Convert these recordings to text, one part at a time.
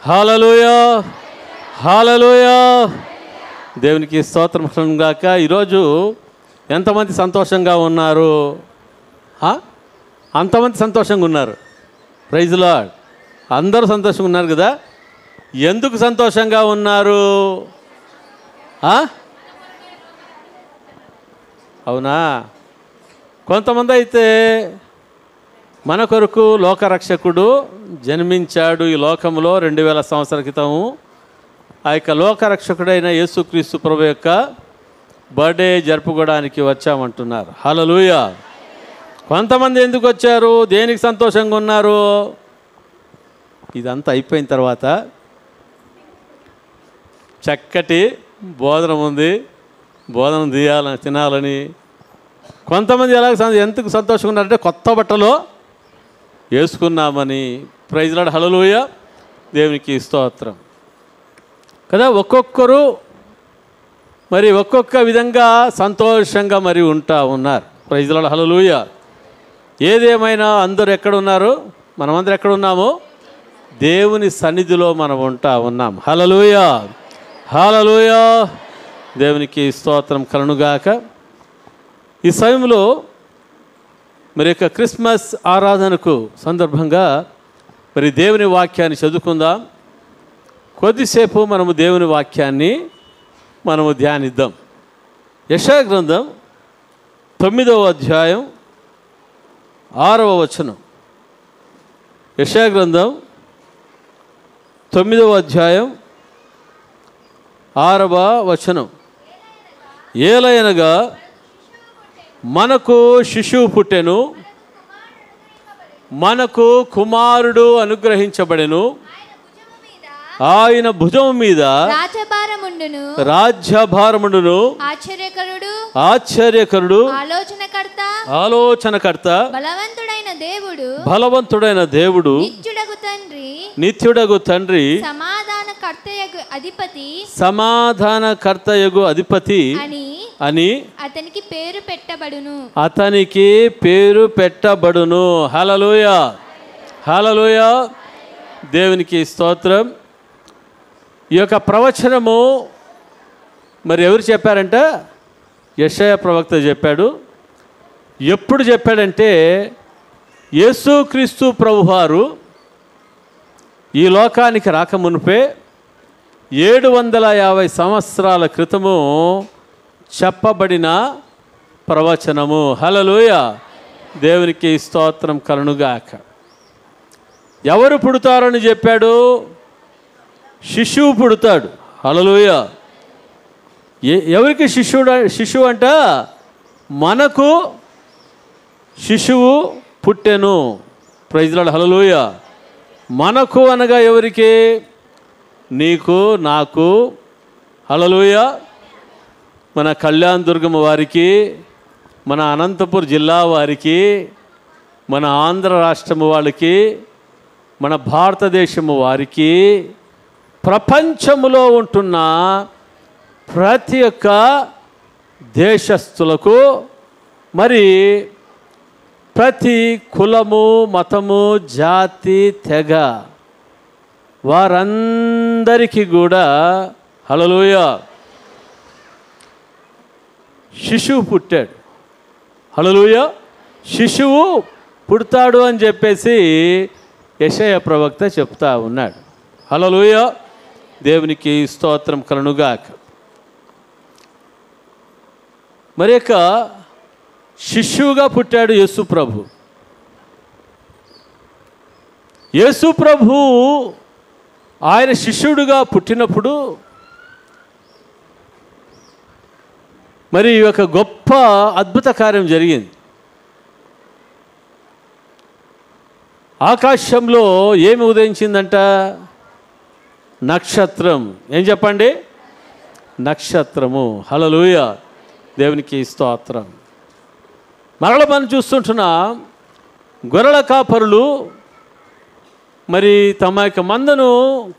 హల్లెలూయా, హల్లెలూయా. దేవునికి స్తోత్రం గాక. ఈరోజు ఎంతమంది సంతోషంగా ఉన్నారు? అంతమంది సంతోషంగా ఉన్నారు. Praise lord. అందరూ సంతోషంగా ఉన్నారు కదా. ఎందుకు సంతోషంగా ఉన్నారు? అవునా? కొంతమంది అయితే మన కొరకు లోకరక్షకుడు జన్మించాడు ఈ లోకంలో 2000 సంవత్సరాల క్రితము. ఆ యొక్క లోకరక్షకుడైన యేసుక్రీస్తు ప్రభు యొక్క బర్త్డే జరుపుకోవడానికి వచ్చామంటున్నారు. హల్లెలూయా. కొంతమంది ఎందుకు వచ్చారు? దేనికి సంతోషంగా ఉన్నారు? ఇదంతా అయిపోయిన తర్వాత చక్కటి బోధన ఉంది, బోధన తినాలని. కొంతమంది ఎందుకు సంతోషంగా ఉన్నారంటే కొత్త బట్టలు వేసుకున్నామని. Praise lord, hallelujah. దేవునికి స్తోత్రం కదా. ఒక్కొక్కరు మరి ఒక్కొక్క విధంగా సంతోషంగా మరి ఉన్నారు. ప్రైజ్ లార్డ్, హల్లెలూయా. ఏదేమైనా అందరూ ఎక్కడున్నారు? మనమందరం ఎక్కడున్నాము? దేవుని సన్నిధిలో మనం ఉన్నాం. హల్లెలూయా, హల్లెలూయా. దేవునికి స్తోత్రం కలుగుగాక. ఈ సమయంలో మరి యొక్క క్రిస్మస్ ఆరాధనకు సందర్భంగా మరి దేవుని వాక్యాన్ని చదువుకుందాం. కొద్దిసేపు మనము దేవుని వాక్యాన్ని మనము ధ్యానిద్దాం. యెషయా గ్రంథం 9వ అధ్యాయం 6వ వచనం. యెషయా గ్రంథం 9వ అధ్యాయం 6వ వచనం. ఏలయనగా మనకు శిశువు పుట్టెను, మనకు కుమారుడు అనుగ్రహించబడెను, ఆయన భుజము మీద రాజ్యభారముండును. ఆశ్చర్యకరుడు, ఆలోచనకర్త, బలవంతుడైన దేవుడు, నిత్యుడగు తండ్రి, సమాధానకర్తయగు అధిపతి అని అతనికి పేరు పెట్టబడును. హల్లెలూయా, హల్లెలూయా. దేవునికి స్తోత్రం. ఈ యొక్క ప్రవచనము మరి ఎవరు చెప్పారంట? యెషయా ప్రవక్త చెప్పాడు. ఎప్పుడు చెప్పాడంటే యేసుక్రీస్తు ప్రభువారు ఈ లోకానికి రాకమునుపే 750 సంవత్సరాల క్రితము చెప్పబడిన ప్రవచనము. హల్లెలూయా. దేవునికి స్తోత్రం కలుగుగాక. ఎవరు పుడతారని చెప్పాడు? శిశువు పుడతాడు. హల్లెలూయా. ఎవరికి శిశువు అంట? మనకు శిశువు పుట్టెను. ప్రైజ్ లార్డ్, హల్లెలూయా. మనకు అనగా ఎవరికి? నీకు, నాకు. హల్లెలూయా. మన కళ్యాణ దుర్గం వారికి, మన అనంతపూర్ జిల్లా వారికి, మన ఆంధ్ర రాష్ట్రము వాళ్ళకి, మన భారతదేశము వారికి, ప్రపంచములో ఉంటున్న ప్రతి ఒక్క దేశస్థులకు, మరి ప్రతి కులము, మతము, జాతి, తెగ వారందరికీ కూడా హల్లెలూయా శిశువు పుట్టాడు. హల్లెలూయా. శిశువు పుడతాడు అని చెప్పేసి యెషయా ప్రవక్త చెప్తా ఉన్నాడు. హల్లెలూయా. దేవునికి స్తోత్రం కలుగుగాక. మరి యొక్క శిశువుగా పుట్టాడు యేసు ప్రభు. యేసు ప్రభు ఆయన శిష్యుడుగా పుట్టినప్పుడు మరి ఒక గొప్ప అద్భుత కార్యం జరిగింది. ఆకాశంలో ఏమి ఉదయించిందంట? నక్షత్రం. ఏం చెప్పండి? నక్షత్రము. హల్లెలూయా. దేవునికి స్తోత్రం. మరల మనం చూస్తుంటున్నాం, గొర్రెల కాపరులు మరి తమ యొక్క మందను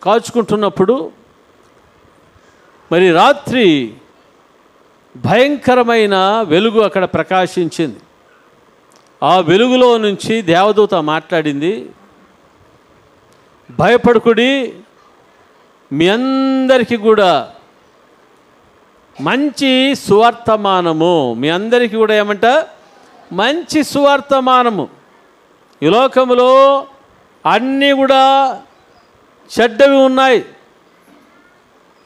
కాచుకుంటున్నప్పుడు మరి రాత్రి భయంకరమైన వెలుగు అక్కడ ప్రకాశించింది. ఆ వెలుగులో నుంచి దేవదూత మాట్లాడింది, భయపడకుడి, మీ అందరికీ కూడా మంచి సువర్తమానము, మీ అందరికీ కూడా ఏమంట మంచి సువర్తమానము. ఈ లోకములో అన్నీ కూడా చెడ్డవి ఉన్నాయి,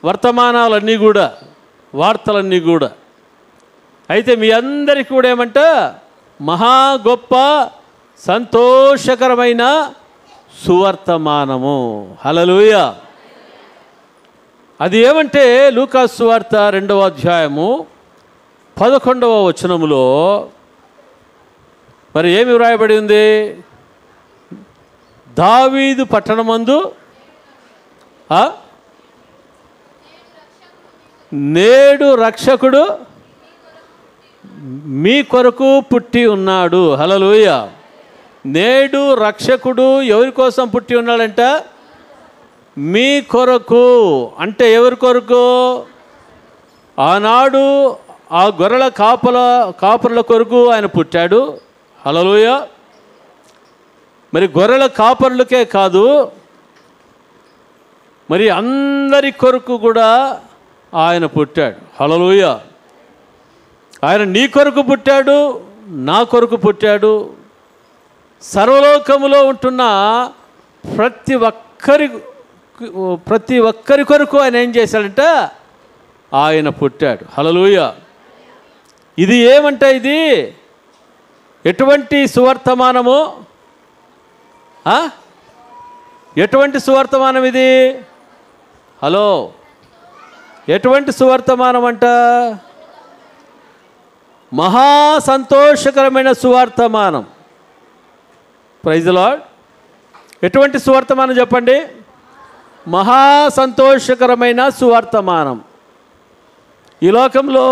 వర్తమానాలన్నీ కూడా, వార్తలన్నీ కూడా. అయితే మీ అందరికీ కూడా ఏమంట మహా గొప్ప సంతోషకరమైన సువర్తమానము. హల్లెలూయా. అది ఏమంటే లూకాసు సువార్త 2వ అధ్యాయము 11వ వచనములో మరి ఏమి వ్రాయబడి ఉంది? దావీదు పట్టణమందు నేడు రక్షకుడు మీ కొరకు పుట్టి ఉన్నాడు. హల్లెలూయా. నేడు రక్షకుడు ఎవరి కోసం పుట్టి ఉన్నాడంట? మీ కొరకు. అంటే ఎవరి కొరకు? ఆనాడు ఆ గొర్రెల కాపురుల కొరకు ఆయన పుట్టాడు. హల్లెలూయా. మరి గొర్రెల కాపరులకే కాదు, మరి అందరి కొరకు కూడా ఆయన పుట్టాడు. హల్లెలూయా. ఆయన నీ కొరకు పుట్టాడు, నా కొరకు పుట్టాడు. సర్వలోకములో ఉంటున్న ప్రతి ఒక్కరి కొరకు ఆయన ఏం చేశాడంటే ఆయన పుట్టాడు. హల్లెలూయా. ఇది ఏమంటే ఇది ఎటువంటి సువర్తమానము? ఎటువంటి సువర్తమానం ఇది? హలో, ఎటువంటి సువర్తమానం అంట? మహా సంతోషకరమైన సువార్తమానం. Praise the lord. ఎటువంటి సువార్తమానం చెప్పండి? మహా సంతోషకరమైన సువార్తమానం. ఈ లోకంలో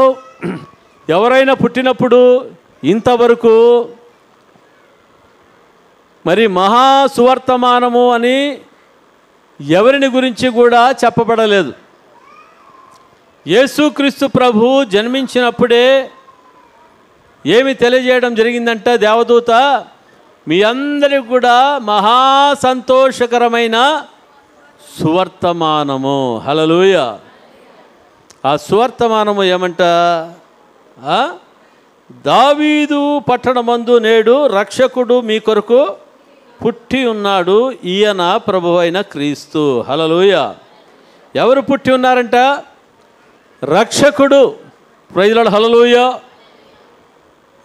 ఎవరైనా పుట్టినప్పుడు ఇంతవరకు మరి మహా సువర్తమానము అని ఎవరిని గురించి కూడా చెప్పబడలేదు. యేసుక్రీస్తు ప్రభు జన్మించినప్పుడే ఏమి తెలియజేయడం జరిగిందంట? దేవదూత మీ అందరికి కూడా మహా సంతోషకరమైన సువర్తమానము. హల్లెలూయా. ఆ సువర్తమానము ఏమంట? దావీదు పట్టణమందు నేడు రక్షకుడు మీ కొరకు పుట్టి ఉన్నాడు, ఈయన ప్రభువైన క్రీస్తు. హల్లెలూయా. ఎవరు పుట్టి ఉన్నారంట? రక్షకుడు. Praise the lord. హల్లెలూయా.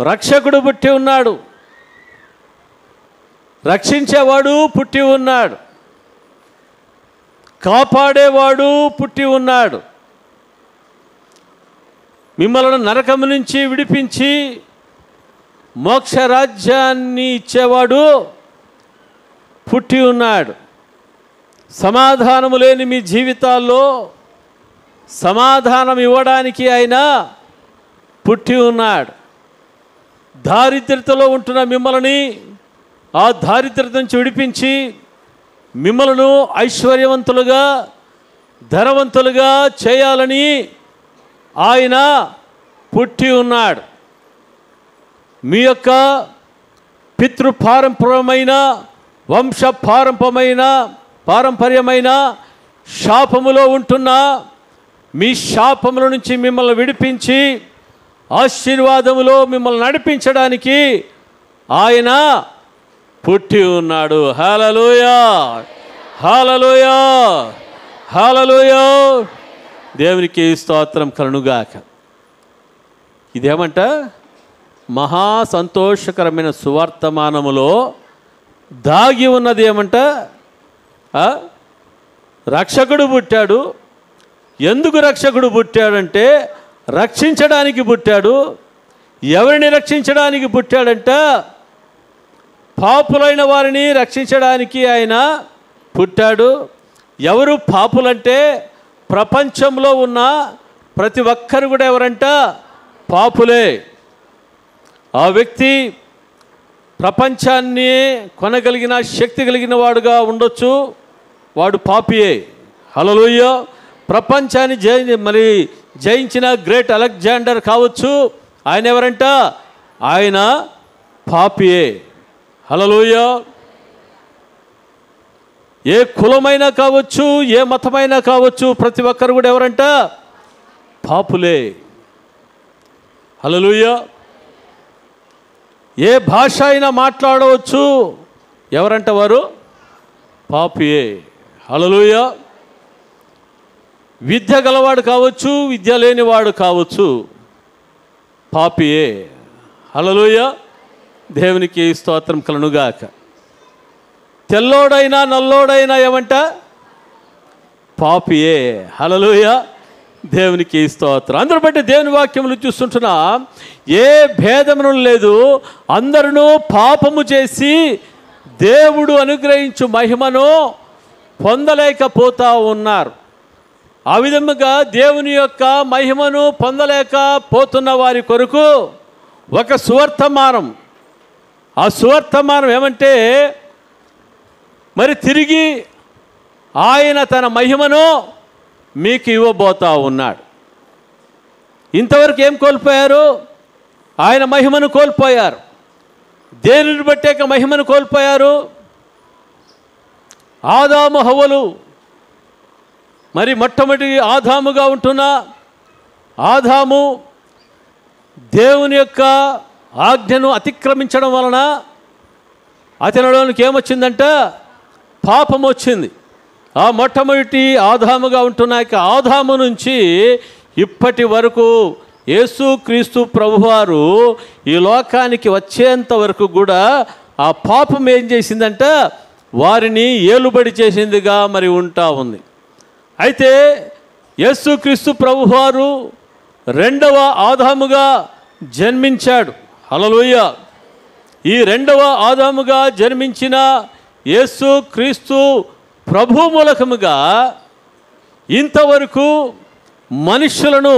రక్షకుడు పుట్టి ఉన్నాడు, రక్షించేవాడు పుట్టి ఉన్నాడు, కాపాడేవాడు పుట్టి ఉన్నాడు, మిమ్మల్ని నరకము నుంచి విడిపించి మోక్షరాజ్యాన్ని ఇచ్చేవాడు పుట్టి ఉన్నాడు. సమాధానము లేని మీ జీవితాల్లో సమాధానం ఇవ్వడానికి ఆయన పుట్టి ఉన్నాడు. దారిద్ర్యతలో ఉంటున్న మిమ్మల్ని ఆ దారిద్ర్యత నుంచి విడిపించి మిమ్మలను ఐశ్వర్యవంతులుగా ధనవంతులుగా చేయాలని ఆయన పుట్టి ఉన్నాడు. మీ యొక్క పితృపారంపర్యమైన పారంపర్యమైన శాపములో ఉంటున్న మీ శాపముల నుంచి మిమ్మల్ని విడిపించి ఆశీర్వాదములో మిమ్మల్ని నడిపించడానికి ఆయన పుట్టి ఉన్నాడు. హల్లెలూయా. హల్లెలూయా. హల్లెలూయా. దేవునికి స్తోత్రం కలుగుగాక. ఇదేమంట? మహా సంతోషకరమైన సువర్తమానములో దాగి ఉన్నది ఏమంట? రక్షకుడు పుట్టాడు. ఎందుకు రక్షకుడు పుట్టాడంటే రక్షించడానికి పుట్టాడు. ఎవరిని రక్షించడానికి పుట్టాడంట? పాపులైన వారిని రక్షించడానికి ఆయన పుట్టాడు. ఎవరు పాపులంటే ప్రపంచంలో ఉన్న ప్రతి ఒక్కరు కూడా ఎవరంట? పాపులే. ఆ వ్యక్తి ప్రపంచాన్ని కొనగలిగిన శక్తి కలిగిన వాడుగా ఉండొచ్చు, వాడు పాపియే. హల్లెలూయా. ప్రపంచాన్ని జయించిన గ్రేట్ అలెగ్జాండర్ కావచ్చు, ఆయన ఎవరంట? ఆయన పాపియే. హల్లెలూయా. ఏ కులమైనా కావచ్చు, ఏ మతమైనా కావచ్చు, ప్రతి ఒక్కరు కూడా ఎవరంట? పాపులే. హల్లెలూయా. ఏ భాష అయినా మాట్లాడవచ్చు, ఎవరంట? వారు పాపియే. హల్లెలూయా. విద్య గలవాడు కావచ్చు, విద్య లేనివాడు కావచ్చు, పాపియే. హల్లెలూయా. దేవునికి స్తోత్రం కలుగుగాక. తెల్లోడైనా నల్లోడైనా ఏమంట? పాపియే. హల్లెలూయా. దేవునికి స్తోత్రం. అందరూ బట్టి దేవుని వాక్యములు చూస్తుంటున్నా, ఏ భేదమును లేదు, అందరూ పాపము చేసి దేవుడు అనుగ్రహించు మహిమను పొందలేకపోతా ఉన్నారు. ఆ విధముగా దేవుని యొక్క మహిమను పొందలేకపోతున్న వారి కొరకు ఒక సువర్తమానం. ఆ సువర్తమానం ఏమంటే, మరి తిరిగి ఆయన తన మహిమను మీకు ఇవ్వబోతా ఉన్నాడు. ఇంతవరకు ఏం కోల్పోయారు? ఆయన మహిమను కోల్పోయారు. దేనిని బట్టే మహిమను కోల్పోయారు? ఆదాము హవ్వలు. మరి మొట్టమొదటి ఆదాముగా ఉంటున్న ఆదాము దేవుని యొక్క ఆజ్ఞను అతిక్రమించడం వలన అతనిలోనికి ఏమొచ్చిందంట? పాపం వచ్చింది. ఆ మొట్టమొదటి ఆదాముగా ఉంటున్న ఆదాము నుంచి ఇప్పటి వరకు యేసుక్రీస్తు ప్రభువారు ఈ లోకానికి వచ్చేంత వరకు కూడా ఆ పాపం ఏం చేసిందంట? వారిని ఏలుబడి చేసిందిగా మరి ఉంటా ఉంది. అయితే యేసుక్రీస్తు ప్రభువారు రెండవ ఆదాముగా జన్మించాడు. హల్లెలూయా. ఈ రెండవ ఆదాముగా జన్మించిన యేసుక్రీస్తు ప్రభు మూలకముగా ఇంతవరకు మనుషులను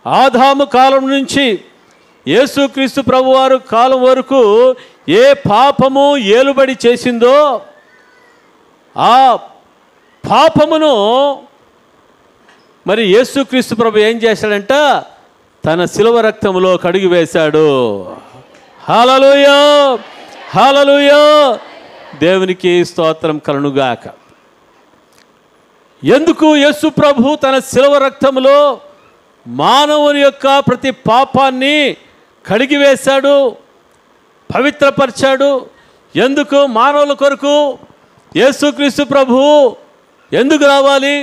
ఆదాము కాలం నుంచి యేసుక్రీస్తు ప్రభువారు కాలం వరకు ఏ పాపము ఏలుబడి చేసిందో ఆ పాపమును మరి యేసుక్రీస్తు ప్రభు ఏం చేశాడంట? తన శిలువ రక్తములో కడిగి వేశాడు. హల్లెలూయా. హల్లెలూయా. దేవునికి స్తోత్రం కలుగుగాక. ఎందుకు యేసు ప్రభు తన శిలువ రక్తములో మానవుని యొక్క ప్రతి పాపాన్ని కడిగివేశాడు, పవిత్రపరిచాడు? ఎందుకు? మానవుల కొరకు యేసుక్రీస్తు ప్రభు ఎందుకు రావాలి?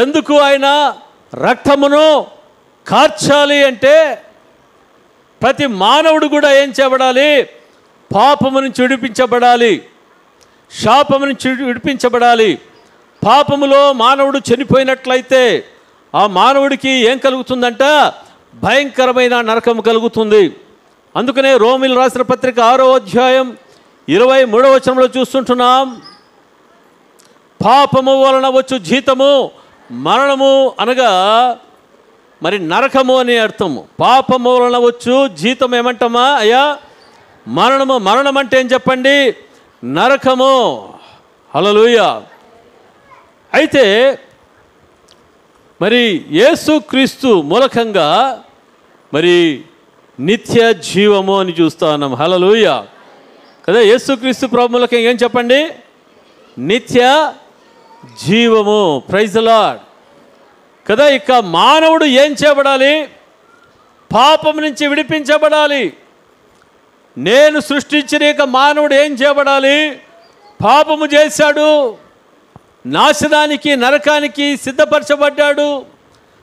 ఎందుకు ఆయన రక్తమును కార్చాలి అంటే, ప్రతి మానవుడు కూడా ఏం చేయబడాలి? పాపము నుంచి విడిపించబడాలి, శాపము నుంచి విడిపించబడాలి. పాపములో మానవుడు చనిపోయినట్లయితే ఆ మానవుడికి ఏం కలుగుతుందంట? భయంకరమైన నరకం కలుగుతుంది. అందుకనే రోమీయులకు రాసిన పత్రిక 6వ అధ్యాయం 23వ వచనంలో చూస్తుంటున్నాం, పాపము వలన వచ్చు జీతము మరణము, అనగా మరి నరకము అని అర్థము. పాపము వలన వచ్చు జీతం ఏమంటామా అయ్యా? మరణము. మరణం అంటే ఏం చెప్పండి? నరకము. హల్లెలూయా. అయితే మరి యేసుక్రీస్తు మూలకంగా మరి నిత్య జీవము అని చూస్తా ఉన్నాం. హల్లెలూయా కదా. యేసుక్రీస్తు ప్రభు మూలకంగా ఏం చెప్పండి? నిత్య జీవము. ప్రైజ్ ది లార్డ్ కదా. ఇక మానవుడు ఏం చేయబడాలి? పాపం నుంచి విడిపించబడాలి. నేను సృష్టించిన ఇక మానవుడు ఏం చేయబడాలి? పాపము చేశాడు, నాశనానికి నరకానికి సిద్ధపరచబడ్డాడు,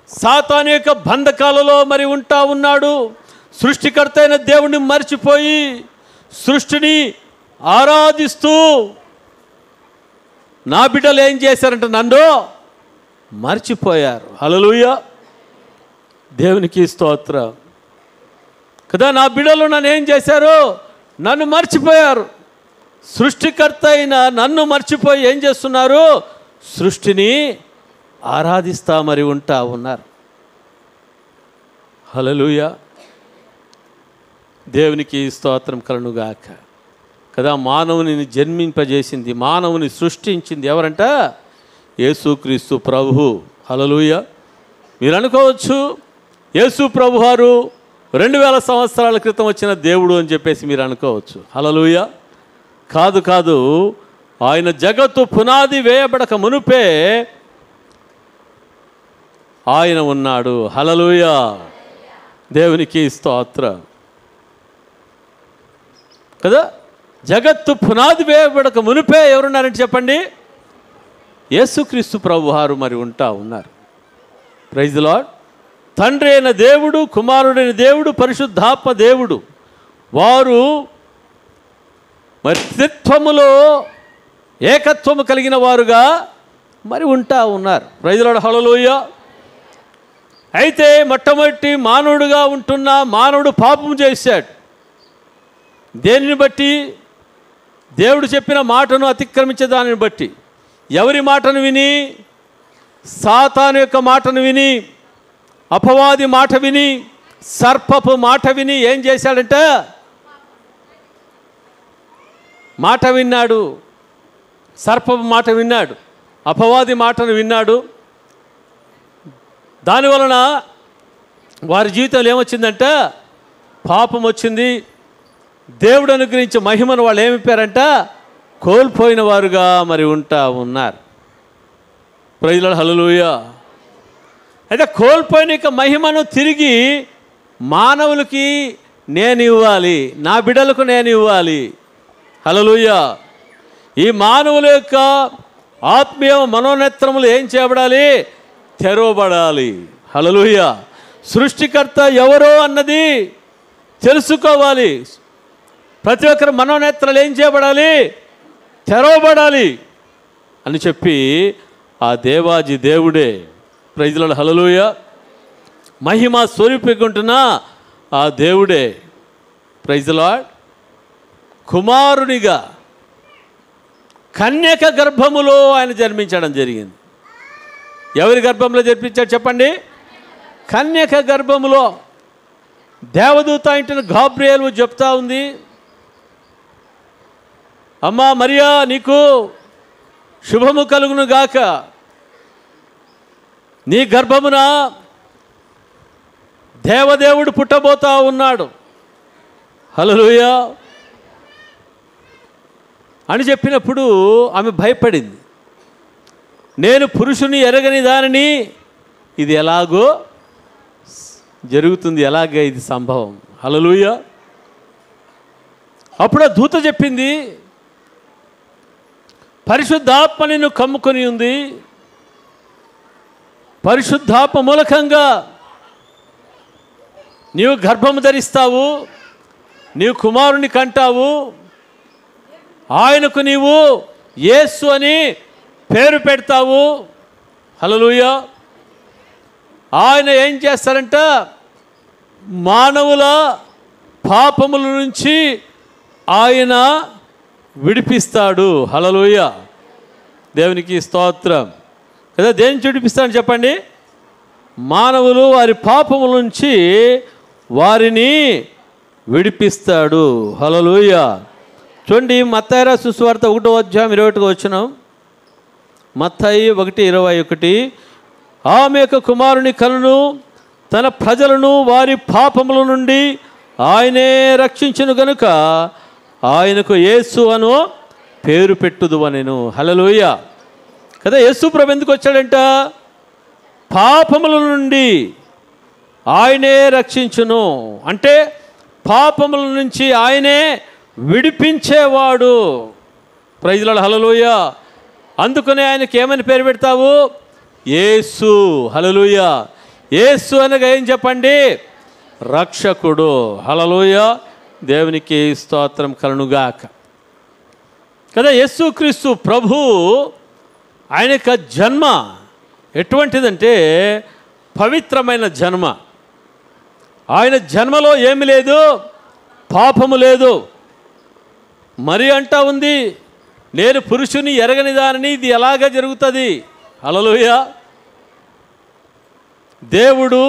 సాతాను యొక్క బంధకాలలో మరి ఉంటా ఉన్నాడు. సృష్టికర్త అయిన దేవుడిని మర్చిపోయి సృష్టిని ఆరాధిస్తూ నా బిడ్డలు ఏం చేశారంటే నన్ను మర్చిపోయారు. హల్లెలూయా. దేవునికి స్తోత్రం కదా. నా బిడ్డలు నన్ను ఏం చేశారు? నన్ను మర్చిపోయారు. సృష్టికర్త అయిన నన్ను మర్చిపోయి ఏం చేస్తున్నారు? సృష్టిని ఆరాధిస్తా మరి ఉంటా ఉన్నారు. హల్లెలూయా. దేవునికి స్తోత్రం కలుగుగాక కదా. మానవుని జన్మింపజేసింది, మానవుని సృష్టించింది ఎవరంట? యేసుక్రీస్తు ప్రభు. హల్లెలూయా. మీరు అనుకోవచ్చు, యేసు ప్రభు వారు 2000 సంవత్సరాల క్రితం వచ్చిన దేవుడు అని చెప్పేసి మీరు అనుకోవచ్చు. హల్లెలూయా. కాదు కాదు. ఆయన జగత్తు పునాది వేయబడక మునుపే ఆయన ఉన్నాడు. హల్లెలూయా, దేవునికి స్తోత్రం. కదా, జగత్తు పునాది వేయబడక మునిపే ఎవరున్నారంటే చెప్పండి, యేసుక్రీస్తు ప్రభువారు మరి ఉన్నారు. Praise the lord. తండ్రి అయిన దేవుడు, కుమారుడైన దేవుడు, పరిశుద్ధాత్మ దేవుడు వారు మరి త్రిత్వములో ఏకత్వము కలిగిన వారుగా మరి ఉన్నారు. Praise the lord. హల్లెలూయా. అయితే మొట్టమొదటి మానవుడుగా ఉంటున్న మానవుడు పాపం చేశాడు. దేనిని బట్టి? దేవుడు చెప్పిన మాటను అతిక్రమించే దానిని బట్టి. ఎవరి మాటను విని? సాతాను యొక్క మాటను విని, అపవాది మాట విని, సర్పపు మాట విని ఏం చేశాడంటే మాట విన్నాడు. సర్పపు మాట విన్నాడు, అపవాది మాటను విన్నాడు. దానివలన వారి జీవితంలో ఏమొచ్చిందంటే పాపం వచ్చింది. దేవుడు అనుగ్రహించే మహిమను వాళ్ళు ఏమిప్పారంట కోల్పోయిన వారుగా మరి ఉన్నారు. Praise the lord. హల్లెలూయా. అయితే కోల్పోయిన మహిమను తిరిగి మానవులకి నేను ఇవ్వాలి, నా బిడ్డలకు నేను ఇవ్వాలి. హల్లెలూయా. ఈ మానవుల యొక్క ఆత్మీయ మనోనేత్రములు ఏం చేయబడాలి? తెరవబడాలి. హల్లెలూయా. సృష్టికర్త ఎవరో అన్నది తెలుసుకోవాలి. ప్రతి ఒక్కరు మనోనేత్రాలు ఏం చేయబడాలి? తెరవబడాలి అని చెప్పి ఆ దేవాజీ దేవుడే, ప్రైజ్ ది లార్డ్. హల్లెలూయా, మహిమ స్వరూపుకుంటున్న ఆ దేవుడే, ప్రైజ్ ది లార్డ్, కుమారునిగా కన్యక గర్భములో ఆయన జన్మించడం జరిగింది. ఎవరి గర్భంలో జన్మించాడు చెప్పండి? కన్యక గర్భములో. దేవదూత ఇంటిని గాబ్రియేలు చెప్తా ఉంది, అమ్మా మరియా నీకు శుభము కలుగును గాక, నీ గర్భమున దేవదేవుడు పుట్టబోతా ఉన్నాడు. హల్లెలూయా అని చెప్పినప్పుడు ఆమె భయపడింది. నేను పురుషుని ఎరగని దానిని, ఇది ఎలాగో జరుగుతుంది, ఎలాగ ఇది సంభవం? హల్లెలూయా. అప్పుడు ఆ దూత చెప్పింది, పరిశుద్ధాత్మ నిన్ను కమ్ముకొని ఉంది, పరిశుద్ధాత్మ మూలకంగా నీవు గర్భము ధరిస్తావు, నీవు కుమారుని కంటావు, ఆయనకు నీవు యేసు అని పేరు పెడతావు. హల్లెలూయా. ఆయన ఏం చేస్తారంట? మానవుల పాపముల నుంచి ఆయన విడిపిస్తాడు. హల్లెలూయా, దేవునికి స్తోత్రం. కదా, దేని నుంచి విడిపిస్తాడని చెప్పండి? మానవులు వారి పాపముల నుంచి వారిని విడిపిస్తాడు. హల్లెలూయా. చూడండి, మత్తయి రాసిన సువార్త 1వ అధ్యాయం 21వ వచనం. మత్తయి 1:21. ఆమె యొక్క కుమారుని కనును తన ప్రజలను వారి పాపముల నుండి ఆయనే రక్షించును గనుక ఆయనకు యేసు అను పేరు పెట్టుదు అనెను. హల్లెలూయా. కదా, యేసు ప్రభు ఎందుకు వచ్చాడంట? పాపముల నుండి ఆయనే రక్షించును అంటే పాపముల నుంచి ఆయనే విడిపించేవాడు. Praise the lord. హల్లెలూయా. అందుకనే ఆయనకి ఏమని పేరు పెడతావు? యేసు. హల్లెలూయా. యేసు అనగా ఏం చెప్పండి? రక్షకుడు. హల్లెలూయా, దేవునికి స్తోత్రం కలుగునుగాక. కదా, యేసుక్రీస్తు ప్రభు ఆయన యొక్క జన్మ ఎటువంటిదంటే పవిత్రమైన జన్మ. ఆయన జన్మలో ఏమి లేదు? పాపము లేదు. మరి అంటా ఉంది, నేను పురుషుని ఎరగని దానిని, ఇది ఎలాగ జరుగుతుంది? హల్లెలూయా. దేవుడు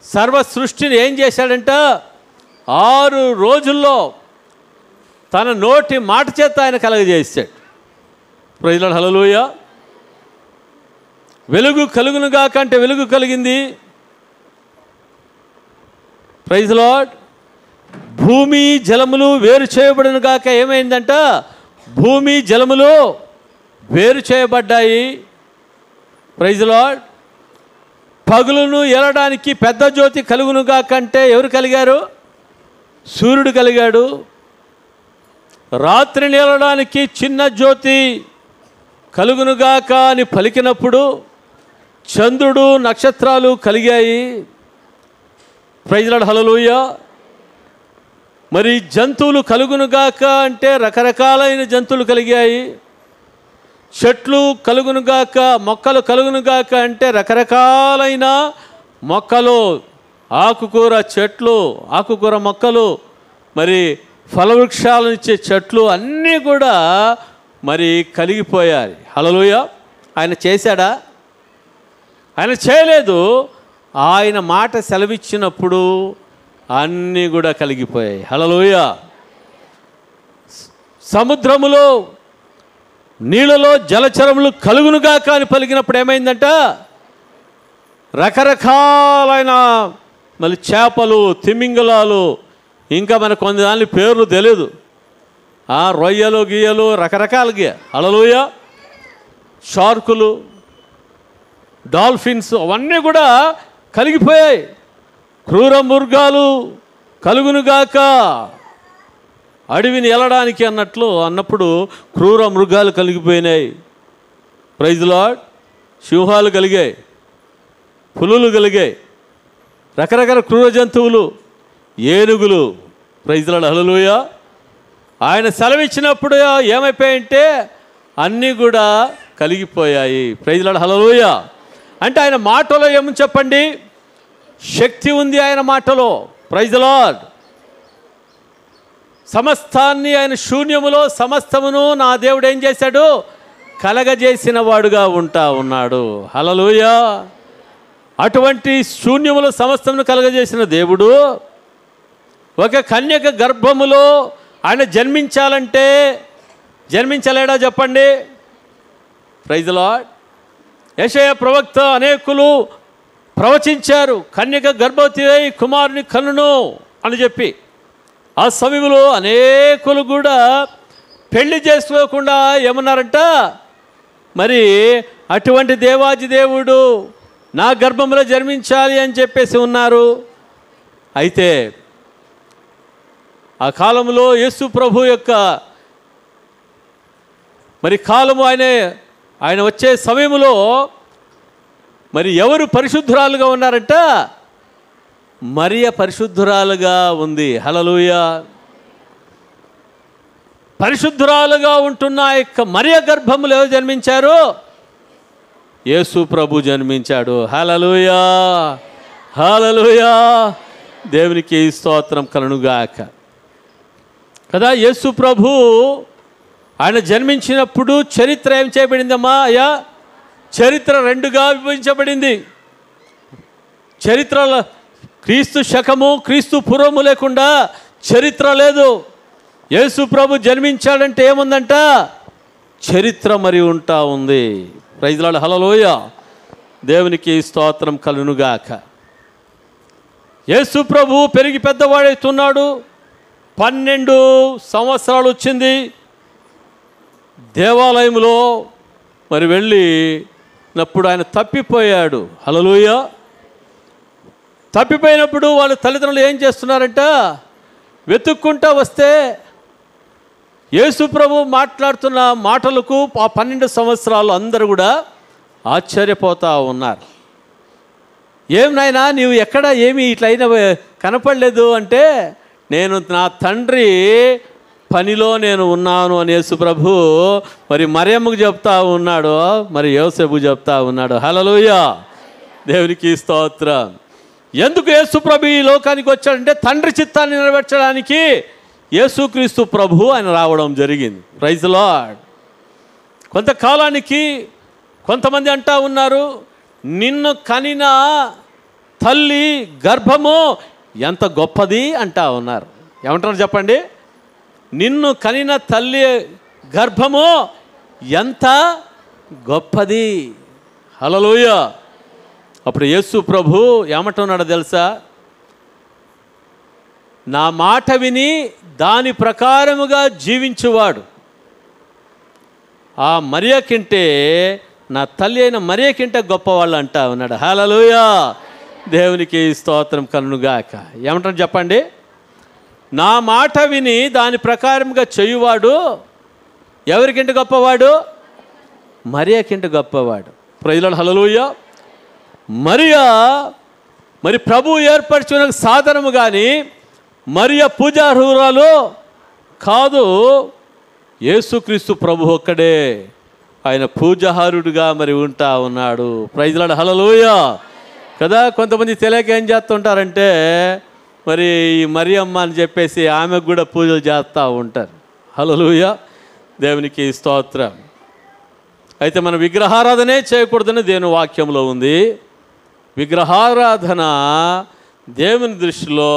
సర్వ సృష్టిని ఏం చేశాడంట? 6 రోజుల్లో తన నోటి మాట చేత ఆయన కలగజేశాడు. Praise the lord. హల్లెలూయా. వెలుగు కలుగునుగా కంటే వెలుగు కలిగింది. Praise the lord. భూమి జలములు వేరు చేయబడును గాక ఏమైందంట? భూమి జలములు వేరు చేయబడ్డాయి. Praise lord. పగులును ఏలడానికి పెద్ద జ్యోతి కలుగునుగా కంటే ఎవరు కలిగారు? సూర్యుడు కలిగాడు. రాత్రి నేలడానికి చిన్న జ్యోతి కలుగునుగాక అని పలికినప్పుడు చంద్రుడు నక్షత్రాలు కలిగాయి. Praise lord. హల్లెలూయా. మరి జంతువులు కలుగునుగాక అంటే రకరకాలైన జంతువులు కలిగాయి. చెట్లు కలుగునుగాక, మొక్కలు కలుగునుగాక అంటే రకరకాలైన మొక్కలు, ఆకుకూర చెట్లు, ఆకుకూర మొక్కలు, మరి ఫలవృక్షాలను ఇచ్చే చెట్లు అన్నీ కూడా మరి కలిగిపోయాయి. హల్లెలూయా. ఆయన చేశాడా? ఆయన చేయలేదు. ఆయన మాట సెలవిచ్చినప్పుడు అన్నీ కూడా కలిగిపోయాయి. హల్లెలూయా. సముద్రములో నీళ్ళలో జలచరములు కలుగునుగాక అని పలికినప్పుడు ఏమైందంట? రకరకాలైన మళ్ళీ చేపలు, తిమింగలాలు, ఇంకా మనకు కొన్ని దాని పేర్లు తెలియదు, రొయ్యలు గియ్యలు రకరకాలుగా. హల్లెలూయా. షార్కులు, డాల్ఫిన్స్ అవన్నీ కూడా కలిగిపోయాయి. క్రూర మృగాలు కలుగునుగాక, అడవిని వెళ్ళడానికి అన్నప్పుడు క్రూర మృగాలు కలిగిపోయినాయి. Praise lord. సింహాలు కలిగాయి, పులులు కలిగాయి, రకరకాల క్రూర జంతువులు, ఏనుగులు. Praise lord. హల్లెలూయా. ఆయన సెలవిచ్చినప్పుడు ఏమైపోయాయంటే అన్నీ కూడా కలిగిపోయాయి. Praise lord. హల్లెలూయా. అంటే ఆయన మాటలో ఏమని చెప్పండి? శక్తి ఉంది ఆయన మాటలో. Praise lord. సమస్తాన్ని ఆయన శూన్యములో సమస్తమును నా దేవుడు ఏం చేశాడు? కలగజేసిన వాడుగా ఉన్నాడు. హల్లెలూయా. అటువంటి శూన్యములో సమస్తమును కలగజేసిన దేవుడు ఒక కన్యక గర్భములో ఆయన జన్మించాలంటే జన్మించలేడా చెప్పండి? Praise lord. యెషయా ప్రవక్త అనేకులు ప్రవచించారు, కన్యక గర్భవతి అయి కుమారుని కనును అని చెప్పి. ఆ సమయంలో అనేకులు కూడా పెళ్లి చేసుకోకుండా ఏమన్నారంట? మరి అటువంటి దేవాది దేవుడు నా గర్భంలో జన్మించాలి అని చెప్పేసి ఉన్నారు. అయితే ఆ కాలంలో యేసు ప్రభు యొక్క మరి కాలము ఆయన వచ్చే సమయంలో మరి ఎవరు పరిశుద్ధురాలుగా ఉన్నారంట? మరియ పరిశుద్ధురాలుగా ఉంది. హల్లెలూయా. పరిశుద్ధురాలుగా ఉంటున్న యొక్క మరియ గర్భములో ఎవరు జన్మించారు? యేసు ప్రభు జన్మించాడు. హల్లెలూయా. హల్లెలూయా. దేవునికి స్తోత్రం కలుగుగాక. కదా, యేసు ప్రభు ఆయన జన్మించినప్పుడు చరిత్ర ఏం చేయబడిందమ్మా? అయ్యా, చరిత్ర రెండుగా విభజించబడింది. చరిత్రలో క్రీస్తు శకము క్రీస్తు పూర్వము లేకుండా చరిత్ర లేదు. యేసు ప్రభు జన్మించాడంటే ఏముందంట? చరిత్ర మరి ఉంటా ఉంది. Praise lord. హల్లెలూయా. దేవునికి స్తోత్రం కలుగుగాక. యేసు ప్రభు పెరిగి పెద్దవాడవుతున్నాడు. 12 సంవత్సరాలు వచ్చింది. దేవాలయంలో మరి వెళ్ళినప్పుడు ఆయన తప్పిపోయాడు. హల్లెలూయా. తప్పిపోయినప్పుడు వాళ్ళ తల్లిదండ్రులు ఏం చేస్తున్నారంట? వెతుక్కుంటా వస్తే యేసు ప్రభు మాట్లాడుతున్న మాటలకు ఆ 12 సంవత్సరాలు అందరూ కూడా ఆశ్చర్యపోతూ ఉన్నారు. ఏం నాయనా నీవు ఎక్కడ ఏమి ఇట్లయినా కనపడలేదు అంటే, నేను నా తండ్రి పనిలో నేను ఉన్నాను అని యేసు ప్రభు మరి మరియమ్మకు చెప్తా ఉన్నాడు, మరి యోసేపుకు చెప్తా ఉన్నాడు. హల్లెలూయా. దేవునికి స్తోత్రం. ఎందుకు యేసు ప్రభు ఈ లోకానికి వచ్చాడంటే తండ్రి చిత్తాన్ని నెరవేర్చడానికి యేసుక్రీస్తు ప్రభు ఆయన రావడం జరిగింది. Praise lord. కొంతకాలానికి కొంతమంది అంటా ఉన్నారు, నిన్ను కనిన తల్లి గర్భము ఎంత గొప్పది అంటా ఉన్నారు. ఏమంటారు చెప్పండి? నిన్ను కనిన తల్లి గర్భము ఎంత గొప్పది. హల్లెలూయా. అప్పుడు యేసు ప్రభు ఏమంటున్నాడో తెలుసా? నా మాట విని దాని ప్రకారముగా జీవించువాడు ఆ మరియ కంటే నా తల్లి అయిన మరియ కంటే గొప్పవాళ్ళు అంటా ఉన్నాడు. హల్లెలూయా, దేవునికి స్తోత్రం కలుగునుగాక. ఏమంటారు చెప్పండి? నా మాట విని దాని ప్రకారంగా చేయువాడు ఎవరికంటే గొప్పవాడు? మరియ కంటే గొప్పవాడు. ప్రైజ్ లార్డ్, హల్లెలూయా. మరియా మరి ప్రభు ఏర్పరిచిన సాధనము కానీ మరియ పూజార్హురాలు కాదు. యేసుక్రీస్తు ప్రభు ఒక్కడే ఆయన పూజార్హుడుగా మరి ఉంటా ఉన్నాడు. ప్రైజ్ లార్డ్, హల్లెలూయా కదా. కొంతమంది తెలియక ఏం చేస్తుంటారంటే మరి ఈ మరియమ్మ అని చెప్పేసి ఆమెకు కూడా పూజలు చేస్తూ ఉంటారు. హల్లెలూయా, దేవునికి స్తోత్రం. అయితే మనం విగ్రహారాధనే చేయకూడదని దేవుని వాక్యంలో ఉంది. విగ్రహారాధన దేవుని దృష్టిలో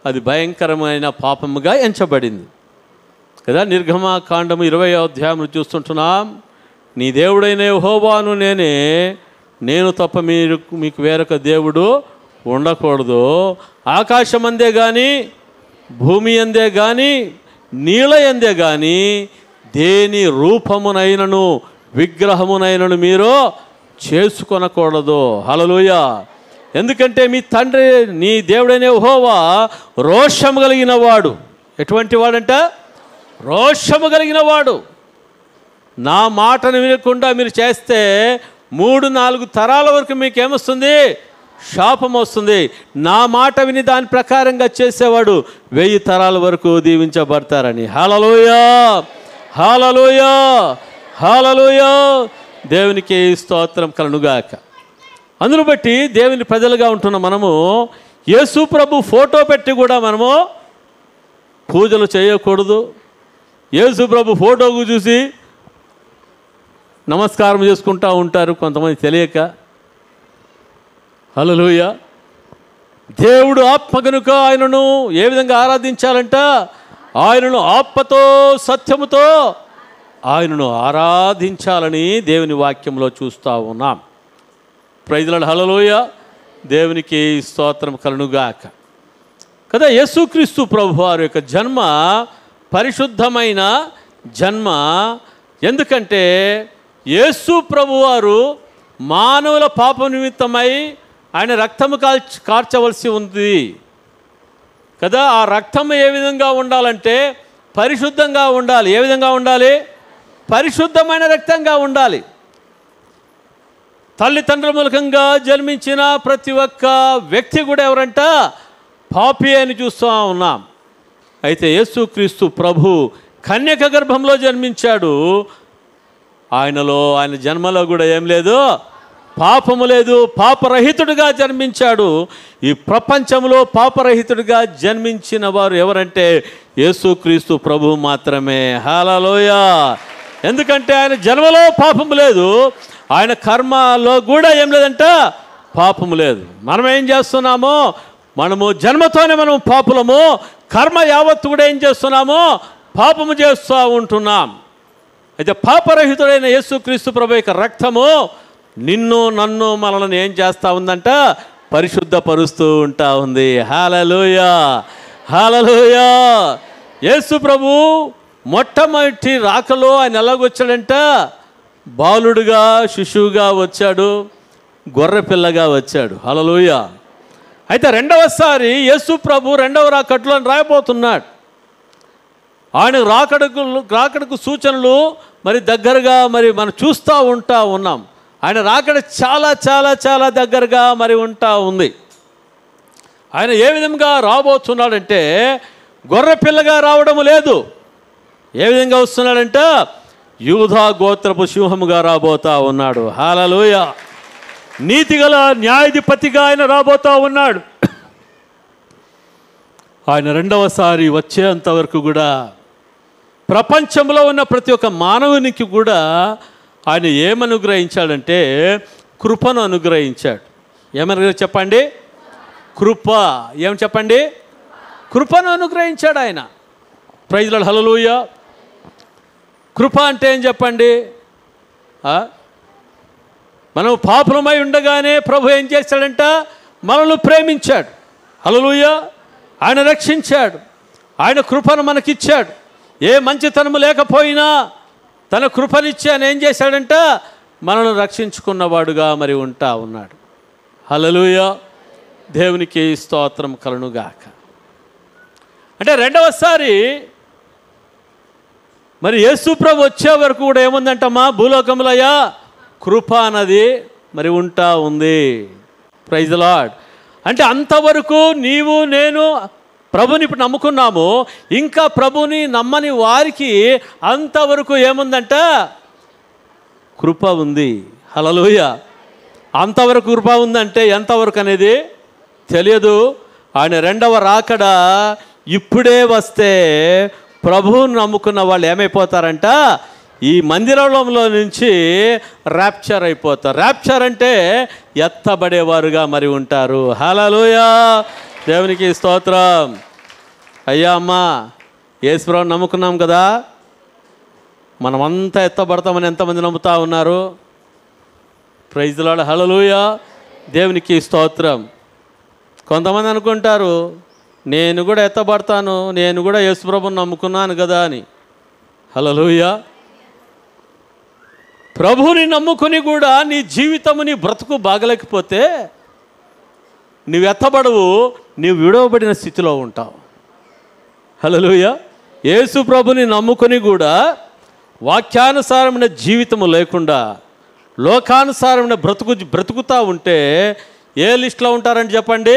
అది భయంకరమైన పాపముగా ఎంచబడింది కదా. నిర్గమకాండము 20వ అధ్యాయం చూస్తుంటున్నాం. నీ దేవుడైన యెహోవాను నేనే, నేను తప్ప మీకు వేరొక దేవుడు ఉండకూడదు. ఆకాశం అందే కానీ భూమి అందే కానీ నీళ్ళ అందే కానీ దేని రూపమునైనను విగ్రహమునైనను మీరు చేసుకొనకూడదు. హల్లెలూయా. ఎందుకంటే మీ తండ్రి నీ దేవుడైన యెహోవా రోషము కలిగిన వాడు. ఎటువంటి వాడంట? రోషము కలిగిన వాడు. నా మాటను వినకుండా మీరు చేస్తే 3-4 తరాల వరకు మీకు ఏమొస్తుంది? శాపం వస్తుంది. నా మాట విని దాని ప్రకారంగా చేసేవాడు 1000 తరాల వరకు దీవించబడతారని. హల్లెలూయా, హల్లెలూయా, హల్లెలూయా, దేవునికి స్తోత్రం కలుగునుగాక. అందును బట్టి దేవుని ప్రజలుగా ఉంటున్న మనము యేసు ప్రభు ఫోటో పెట్టి కూడా మనము పూజలు చేయకూడదు. యేసు ప్రభు ఫోటోకు చూసి నమస్కారం చేసుకుంటూ ఉంటారు కొంతమంది తెలియక. హల్లెలూయా. దేవుడు ఆత్మ కనుక ఆయనను ఏ విధంగా ఆరాధించాలంట? ఆయనను ఆత్మతో సత్యముతో ఆయనను ఆరాధించాలని దేవుని వాక్యంలో చూస్తూ ఉన్నాం. ప్రైజ్ లార్డ్, హల్లెలూయా, దేవునికి స్తోత్రం కలుగునుగాక కదా. యేసుక్రీస్తు ప్రభు వారి యొక్క జన్మ పరిశుద్ధమైన జన్మ. ఎందుకంటే యేసు ప్రభువారు మానవుల పాప నిమిత్తమై ఆయన రక్తము కార్చవలసి ఉంది కదా. ఆ రక్తము ఏ విధంగా ఉండాలంటే పరిశుద్ధంగా ఉండాలి. ఏ విధంగా ఉండాలి? పరిశుద్ధమైన రక్తంగా ఉండాలి. తల్లిదండ్రుల మూలకంగా జన్మించిన ప్రతి ఒక్క వ్యక్తి కూడా ఎవరంట? పాపి అని చూస్తూ ఉన్నాం. అయితే యేసుక్రీస్తు ప్రభు కన్యక గర్భంలో జన్మించాడు. ఆయన జన్మలో కూడా ఏం లేదు? పాపము లేదు. పాపరహితుడిగా జన్మించాడు. ఈ ప్రపంచంలో పాపరహితుడిగా జన్మించిన వారు ఎవరంటే యేసుక్రీస్తు ప్రభు మాత్రమే. హల్లెలూయా. ఎందుకంటే ఆయన జన్మలో పాపము లేదు, ఆయన కర్మలో కూడా ఏం లేదంట? పాపము లేదు. మనం ఏం చేస్తున్నామో, మనము జన్మతోనే మనం పాపులము, కర్మ యావత్తు కూడా ఏం చేస్తున్నామో పాపము చేస్తూ ఉంటున్నాం. అయితే పాపరహితుడైన యేసుక్రీస్తు ప్రభు యొక్క రక్తము నిన్ను నన్ను మనల్ని ఏం చేస్తూ ఉందంట? పరిశుద్ధపరుస్తూ ఉంటా ఉంది. హల్లెలూయా, హల్లెలూయా. యేసు ప్రభు మొట్టమొదటి రాకలో ఆయన ఎలాగొచ్చాడంట? బాలుడుగా, శిశువుగా వచ్చాడు, గొర్రెపిల్లగా వచ్చాడు. హల్లెలూయా. అయితే రెండవసారి యేసు ప్రభు రెండవ రాకట్లో రాయబోతున్నాడు. ఆయన రాకడకు సూచనలు మరి దగ్గరగా మరి మనం చూస్తూ ఉంటా ఉన్నాం. ఆయన రాకడ చాలా చాలా చాలా దగ్గరగా మరి ఉంటా ఉంది. ఆయన ఏ విధంగా రాబోతున్నాడంటే గొర్రెపిల్లగా రావడం లేదు. ఏ విధంగా వస్తున్నాడంటే యూదా గోత్రపు సింహముగా రాబోతా ఉన్నాడు. హల్లెలూయా. నీతిగల న్యాయాధిపతిగా ఆయన రాబోతా ఉన్నాడు. ఆయన రెండవసారి వచ్చేంత వరకు కూడా ప్రపంచంలో ఉన్న ప్రతి ఒక్క మానవునికి కూడా ఆయన ఏమనుగ్రహించాడంటే కృపను అనుగ్రహించాడు. ఏమనుగ్రహం చెప్పండి? కృప. ఏం చెప్పండి? కృపను అనుగ్రహించాడు ఆయన. ప్రైజ్ లార్డ్, హల్లెలూయా. కృప అంటే ఏం చెప్పండి? మనం పాపులమై ఉండగానే ప్రభు ఏం చేశాడంట? మనల్ని ప్రేమించాడు. హల్లెలూయా. ఆయన రక్షించాడు. ఆయన కృపను మనకిచ్చాడు. ఏ మంచితనము లేకపోయినా తన కృపనిచ్చి ఆయన ఏం చేశాడంట, మనల్ని రక్షించుకున్నవాడుగా మరి ఉంటా ఉన్నాడు. హల్లెలూయా, దేవునికి స్తోత్రం కలుగునుగాక. అంటే రెండవసారి మరి యేసు ప్రభు వచ్చే వరకు కూడా ఏముందంటమ్మా, భూలోకంలో అయ్యా కృప అన్నది మరి ఉంటా ఉంది. Praise the lord. అంటే అంతవరకు నీవు నేను ప్రభుని ఇప్పుడు నమ్ముకున్నాము, ఇంకా ప్రభుని నమ్మని వారికి అంతవరకు ఏముందంట, కృప ఉంది. హల్లెలూయా. అంతవరకు కృప ఉందంటే ఎంతవరకు అనేది తెలియదు. ఆయన రెండవ రాకడ ఇప్పుడే వస్తే ప్రభువుని నమ్ముకున్న వాళ్ళు ఏమైపోతారంట, ఈ మందిరంలో నుంచి ర్యాప్చర్ అయిపోతారు. ర్యాప్చర్ అంటే ఎత్తబడేవారుగా మరి ఉంటారు. హల్లెలూయా, దేవునికి స్తోత్రం. అయ్యా అమ్మా, యేసుప్రభువుని నమ్ముకున్నాం కదా, మనమంతా ఎత్తబడతామని ఎంతమంది నమ్ముతా ఉన్నారు? Praise the lord. హల్లెలూయా, దేవునికి స్తోత్రం. కొంతమంది అనుకుంటారు, నేను కూడా ఎత్తబడతాను, నేను కూడా యేసుప్రభువుని నమ్ముకున్నాను కదా అని. హల్లెలూయా. ప్రభువుని నమ్ముకుని కూడా నీ జీవితము నీ బ్రతుకు బాగలేకపోతే నువ్వు ఎత్తబడవు, నీవు విడవబడిన స్థితిలో ఉంటావు. హల్లెలూయా. యేసు ప్రభుని నమ్ముకొని కూడా వాక్యానుసారమైన జీవితము లేకుండా లోకానుసారమైన బ్రతుకుతూ ఉంటే ఏ లిస్టులో ఉంటారని చెప్పండి?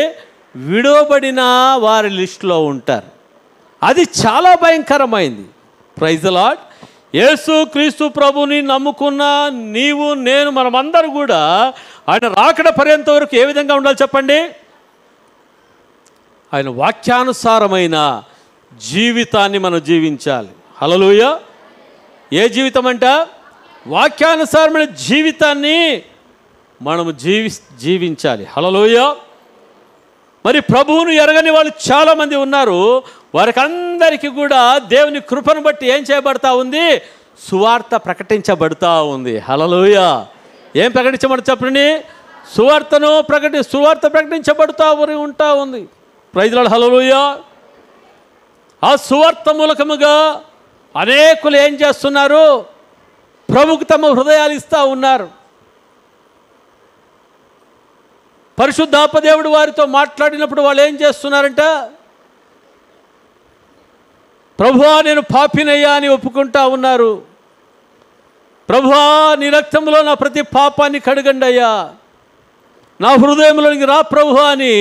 విడవబడిన వారి లిస్టులో ఉంటారు. అది చాలా భయంకరమైంది. Praise the lord. యేసు క్రీస్తు ప్రభుని నమ్ముకున్న నీవు నేను మనమందరూ కూడా ఆయన రాకడ పర్యంత వరకు ఏ విధంగా ఉండాలి చెప్పండి? ఆయన వాక్యానుసారమైన జీవితాన్ని మనం జీవించాలి. హల్లెలూయా. ఏ జీవితం అంట? వాక్యానుసారమైన జీవితాన్ని మనము జీవించాలి. హల్లెలూయా. మరి ప్రభువును ఎరగని వాళ్ళు చాలామంది ఉన్నారు. వారికి అందరికీ కూడా దేవుని కృపను బట్టి ఏం చేయబడతా ఉంది? సువార్త ప్రకటించబడుతూ ఉంది. హల్లెలూయా. ఏం ప్రకటించబడి చెప్పండి? సువార్త ప్రకటించబడుతూ ఉంటా ఉంది. Praise the lord. హల్లెలూయా. ఆ సువార్త మూలకముగా అనేకులు ఏం చేస్తున్నారు? ప్రభువుకు తమ హృదయాలు ఇస్తూ ఉన్నారు. పరిశుద్ధాత్మ దేవుడు వారితో మాట్లాడినప్పుడు వాళ్ళు ఏం చేస్తున్నారంట? ప్రభువా నేను పాపినయ్యా అని ఒప్పుకుంటా ఉన్నారు. ప్రభువా నీ రక్తంలో నా ప్రతి పాపాన్ని కడగండి అయ్యా, నా హృదయంలోనికి రా ప్రభువా అని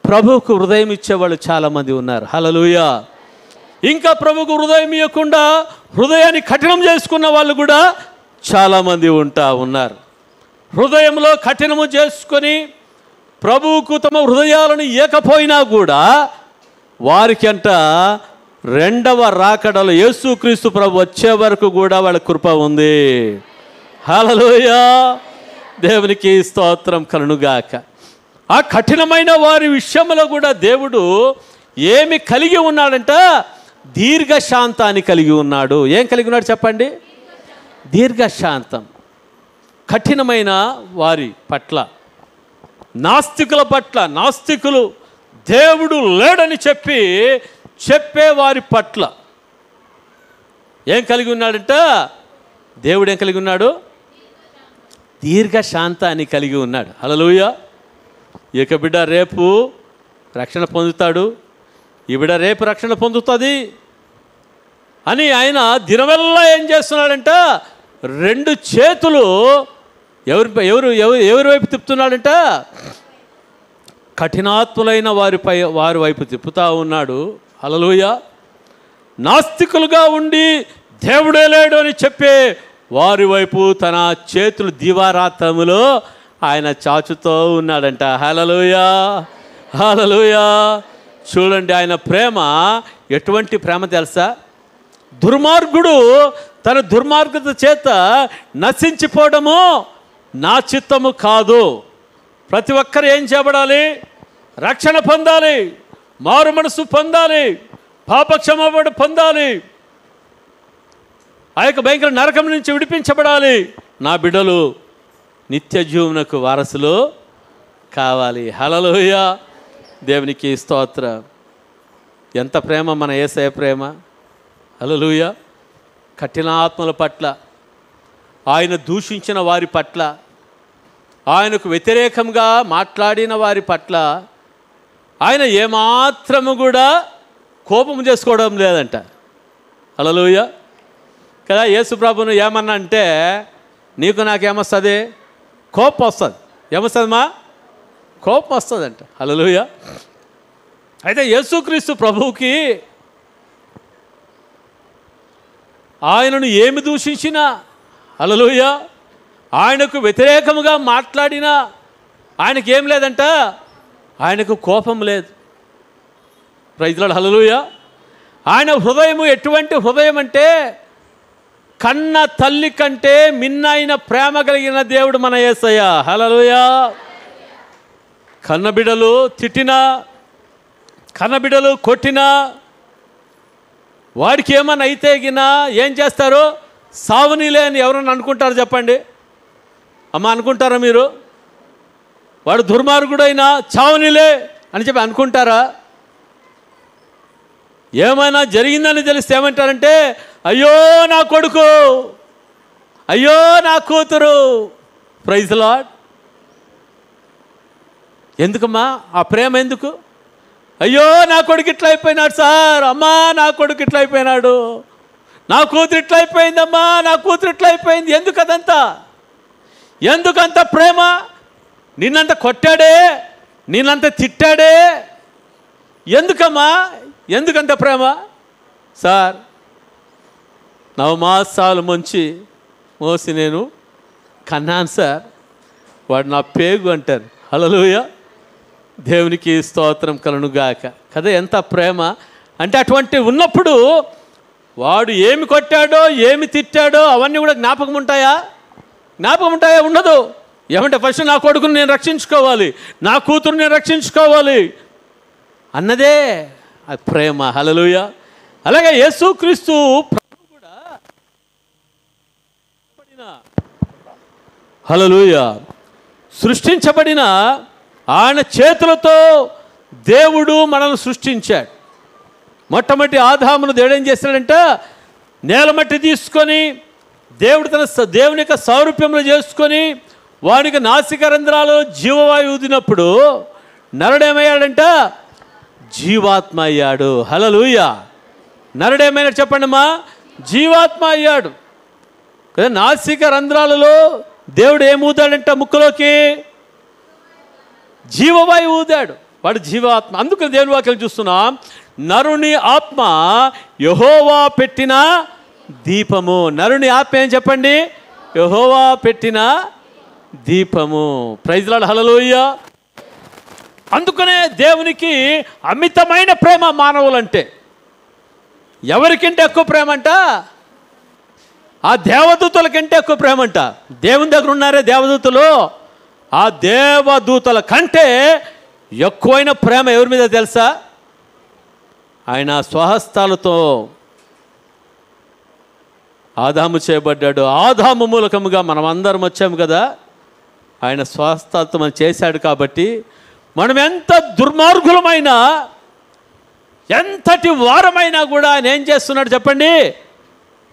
ప్రభువుకు హృదయం ఇచ్చేవాళ్ళు చాలామంది ఉన్నారు. హల్లెలూయా. ఇంకా ప్రభువుకు హృదయం ఇవ్వకుండా హృదయాన్ని కఠినం చేసుకున్న వాళ్ళు కూడా చాలామంది ఉంటా ఉన్నారు. హృదయంలో కఠినము చేసుకొని ప్రభువుకు తమ హృదయాలను ఇవ్వకపోయినా కూడా వారికి అంట రెండవ రాకడలో యేసుక్రీస్తు ప్రభు వచ్చే వరకు కూడా వాళ్ళ కృప ఉంది. హల్లెలూయా. దేవునికి స్తోత్రం కలుగునుగాక. ఆ కఠినమైన వారి విషయంలో కూడా దేవుడు ఏమి కలిగి ఉన్నాడంట? దీర్ఘశాంతాన్ని కలిగి ఉన్నాడు. ఏం కలిగి ఉన్నాడు చెప్పండి? దీర్ఘశాంతం. కఠినమైన వారి పట్ల, నాస్తికుల పట్ల, నాస్తికులు దేవుడు లేడని చెప్పే వారి పట్ల ఏం కలిగి ఉన్నాడంట? దేవుడు ఏం కలిగి ఉన్నాడు? దీర్ఘశాంతాన్ని కలిగి ఉన్నాడు. హల్లెలూయా. ఇక బిడ్డ రేపు రక్షణ పొందుతాడు, ఈ బిడ్డ రేపు రక్షణ పొందుతుంది అని ఆయన దినవెల్లా ఏం చేస్తున్నాడంట? రెండు చేతులు ఎవరి వైపు తిప్పుతున్నాడంట? కఠినాత్ములైన వారి వైపు తిప్పుతా ఉన్నాడు. హల్లెలూయా. నాస్తికులుగా ఉండి దేవుడే లేడు అని చెప్పే వారి వైపు తన చేతులు దివారాత్రములో ఆయన చాచుతూ ఉన్నాడంట. హల్లెలూయా. హల్లెలూయా. చూడండి, ఆయన ప్రేమ ఎటువంటి ప్రేమ తెలుసా? దుర్మార్గుడు తన దుర్మార్గత చేత నశించిపోవడము నా చిత్తము కాదు. ప్రతి ఒక్కరు ఏం చేయబడాలి? రక్షణ పొందాలి, మారు మనసు పొందాలి, పాపక్షమాపణ పొందాలి, ఆ యొక్క భయంకర నరకం నుంచి విడిపించబడాలి. నా బిడ్డలు నిత్య జీవనకు వారసులు కావాలి. హల్లెలూయా. దేవునికి స్తోత్రం. ఎంత ప్రేమ మన యేసయ్య ప్రేమ. హల్లెలూయా. కఠినాత్మల పట్ల, ఆయన దూషించిన వారి పట్ల, ఆయనకు వ్యతిరేకంగా మాట్లాడిన వారి పట్ల ఆయన ఏమాత్రము కూడా కోపం చేసుకోవడం లేదంట. హల్లెలూయా కదా. యేసు ప్రభువును ఏమన్నా అంటే నీకు నాకేమొస్తుంది? కోపం వస్తుంది. ఏమొస్తుందమ్మా? కోపం వస్తుందంట. హల్లెలూయా. అయితే యేసుక్రీస్తు ప్రభువుకి ఆయనను ఏమి దూషించినా, హల్లెలూయా, ఆయనకు వ్యతిరేకముగా మాట్లాడినా ఆయనకి ఏం లేదంట, ఆయనకు కోపం లేదు. Praise lord. హల్లెలూయా. ఆయన హృదయము ఎటువంటి హృదయం అంటే కన్న తల్లి కంటే మిన్నైన ప్రేమ కలిగిన దేవుడు మన యేసయ్య. హల్లెలూయా. కన్నబిడ్డలు తిట్టినా, కన్నబిడ్డలు కొట్టినా, వాడికి ఏమన్నా అయితే గినా ఏం చేస్తారు? సావునీలే అని ఎవరన్నా అనుకుంటారు చెప్పండి అమ్మ? అనుకుంటారా మీరు? వాడు దుర్మార్గుడైనా చావునీలే అని చెప్పి అనుకుంటారా? ఏమైనా జరిగిందని తెలిస్తే ఏమంటారంటే అయ్యో నా కొడుకు, అయ్యో నా కూతురు. Praise lord. ఎందుకమ్మా ఆ ప్రేమ? ఎందుకు? అయ్యో నా కొడుకు ఇట్లా అయిపోయినాడు సార్, అమ్మా నా కొడుకు ఇట్లా అయిపోయినాడు, నా కూతురు ఇట్లా అయిపోయిందమ్మా, నా కూతురు ఇట్లా అయిపోయింది. ఎందుకు అదంతా? ఎందుకంత ప్రేమ? నిన్నంత కొట్టాడే, నిన్నంత తిట్టాడే, ఎందుకమ్మా? ఎందుకంత ప్రేమ? సార్ 9 మాసాలు మోసి నేను కన్నాను సార్, వాడు నా పేగు అంటారు. హల్లెలూయా. దేవునికి స్తోత్రం కలుగుగాక కదా. ఎంత ప్రేమ అంటే అటువంటి ఉన్నప్పుడు వాడు ఏమి కొట్టాడో ఏమి తిట్టాడో అవన్నీ కూడా జ్ఞాపకం ఉంటాయా? జ్ఞాపకం ఉంటాయా? ఉండదు. ఏమంటే ఫస్ట్ నా కొడుకుని నేను రక్షించుకోవాలి, నా కూతురు నేను రక్షించుకోవాలి అన్నదే అది ప్రేమ. హల్లెలూయా. అలాగే యేసుక్రీస్తు ప్రభు కూడా హల్లెలూయా సృష్టించబడిన ఆయన చేతులతో దేవుడు మనల్ని సృష్టించాడు. మొట్టమొదటి ఆదామును దేవుడు ఏం చేశాడంట? నేలమట్టి తీసుకొని దేవుని యొక్క సారూప్యంలో చేసుకొని వానికి నాసిక రంధ్రాలు జీవవాయువు ఊదినప్పుడు నరుడేమయ్యాడంట? జీవాత్మ అయ్యాడు. హల్లెలూయా. నరుడేమైనాడు చెప్పండి అమ్మా? జీవాత్మ అయ్యాడు. నాసిక రంధ్రాలలో దేవుడు ఏం ఊదాడంట? ముక్కులోకి జీవవాయువు ఊదాడు. వాడు జీవాత్మ. అందుకని దేవుని వాక్యం చూస్తున్నాం, నరుని ఆత్మ యెహోవా పెట్టిన దీపము. నరుని ఆత్మ ఏం చెప్పండి? యెహోవా పెట్టిన దీపము. Praise lord. హల్లెలూయా. అందుకనే దేవునికి అమితమైన ప్రేమ మానవులంటే. ఎవరికంటే ఎక్కువ ప్రేమ అంట? ఆ దేవదూతల కంటే ఎక్కువ ప్రేమ అంట. దేవుని దగ్గర ఉన్నారే దేవదూతలు, ఆ దేవదూతల కంటే ఎక్కువైన ప్రేమ ఎవరి మీద తెలుసా? ఆయన స్వహస్తాలతో ఆదాము చేయబడ్డాడు. ఆదాము మూలకముగా మనం అందరం వచ్చాము కదా. ఆయన స్వహస్తాలతో మనం చేశాడు కాబట్టి మనం ఎంత దుర్మార్గులమైనా, ఎంతటి వారమైనా కూడా ఆయన ఏం చేస్తున్నాడు చెప్పండి?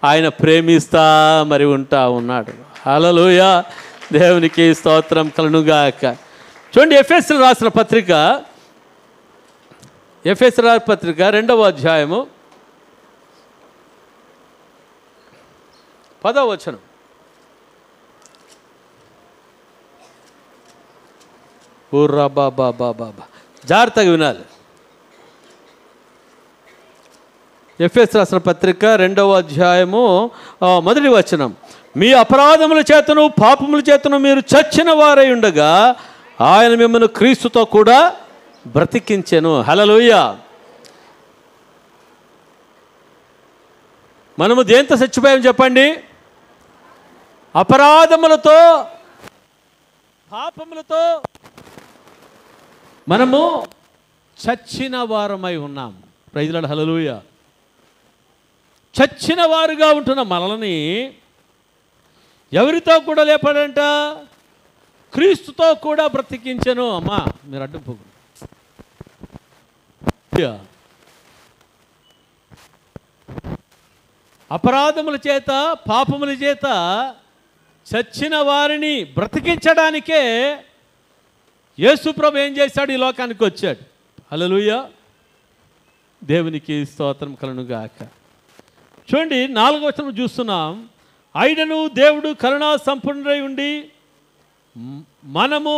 ఆయన ప్రేమిస్తా మరి ఉంటా ఉన్నాడు. హల్లెలూయా. దేవునికి స్తోత్రం కలుగుగాక. చూడండి, ఎఫెసీయులకు రాసిన పత్రిక 2వ అధ్యాయము 10వ వచనం. జాగ్రత్తగా వినాలి. ఎఫెసీయులకు రాసిన పత్రిక 2వ అధ్యాయము 1వ వచనం. మీ అపరాధముల చేతను పాపముల చేతను మీరు చచ్చిన వారై ఉండగా ఆయన మిమ్మల్ని క్రీస్తుతో కూడా బ్రతికించెను. హల్లెలూయా. మనము దేంతో చచ్చిపోయాం చెప్పండి? అపరాధములతో, పాపములతో మనము చచ్చిన వారమై ఉన్నాం. Praise lord. హల్లెలూయా. చచ్చిన వారుగా ఉంటున్న మనల్ని ఎవరితో కూడా లేపాడంట? క్రీస్తుతో కూడా బ్రతికించెను. అమ్మా మీరు అడ్డం పోగు. అపరాధముల చేత పాపముల చేత చచ్చిన వారిని బ్రతికించడానికే యేసుప్రభు ఏం చేశాడు? ఈ లోకానికి వచ్చాడు. హల్లెలూయా, దేవునికి స్తోత్రం కలుగునుగాక. చూడండి 4వ వచనం చూస్తున్నాం. అయినను దేవుడు కరుణా సంపన్నుడై ఉండి మనము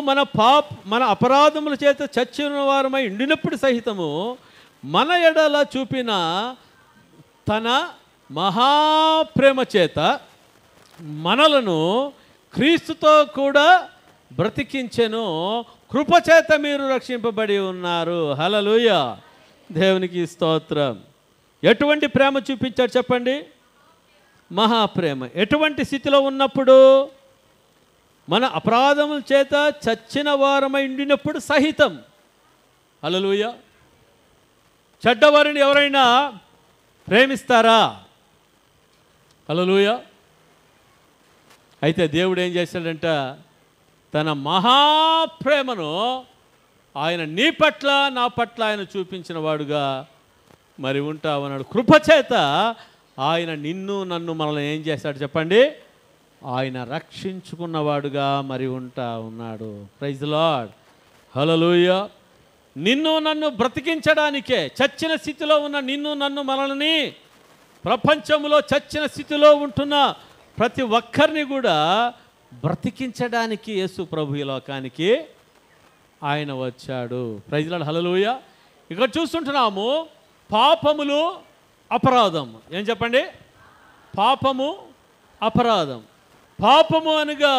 మన అపరాధముల చేత చచ్చిన వారమై ఉండినప్పుడు సహితము మన ఎడల చూపిన తన మహాప్రేమ చేత మనలను క్రీస్తుతో కూడా బ్రతికించెను, కృపచేత మీరు రక్షింపబడి ఉన్నారు. హల్లెలూయా, దేవునికి స్తోత్రం. ఎటువంటి ప్రేమ చూపించాడు చెప్పండి? మహాప్రేమ. ఎటువంటి స్థితిలో ఉన్నప్పుడు? మన అపరాధముల చేత చచ్చిన వారమై ఉండినప్పుడు సహితం. హల్లెలూయా. చెడ్డవారిని ఎవరైనా ప్రేమిస్తారా? హల్లెలూయా. అయితే దేవుడు ఏం చేశాడంట? తన మహాప్రేమను ఆయన నీ పట్ల నా పట్ల ఆయన చూపించిన వాడుగా మరి ఉంటామన్నాడు. కృపచేత ఆయన నిన్ను నన్ను మనల్ని ఏం చేశాడు చెప్పండి? ఆయన రక్షించుకున్నవాడుగా మరి ఉంటా ఉన్నాడు. Praise the lord. హల్లెలూయా. నిన్ను నన్ను బ్రతికించడానికే, చచ్చిన స్థితిలో ఉన్న నిన్ను నన్ను మనల్ని, ప్రపంచంలో చచ్చిన స్థితిలో ఉంటున్న ప్రతి ఒక్కరిని కూడా బ్రతికించడానికి యేసు ప్రభు ఈ లోకానికి ఆయన వచ్చాడు. Praise the lord. హల్లెలూయా. ఇక్కడ చూస్తుంటున్నాము పాపములు, అపరాధం. ఏం చెప్పండి? పాపము, అపరాధం. పాపము అనగా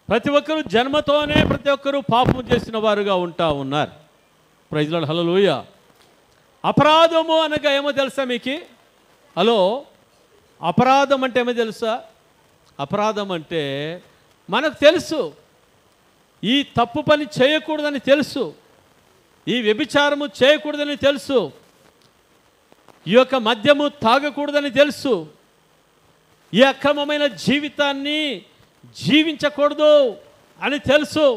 ప్రతి ఒక్కరు జన్మతోనే ప్రతి ఒక్కరూ పాపం చేసిన వారుగా ఉంటా ఉన్నారు. Praise the lord. హల్లెలూయా. అపరాధము అనగా ఏమో తెలుసా మీకు? హలో, అపరాధం అంటే ఏమో తెలుసా? అపరాధం అంటే మనకు తెలుసు ఈ తప్పు పని చేయకూడదని తెలుసు, ఈ వ్యభిచారము చేయకూడదని తెలుసు, ఈ యొక్క మద్యము తాగకూడదని తెలుసు, ఈ అక్రమమైన జీవితాన్ని జీవించకూడదు అని తెలుసు.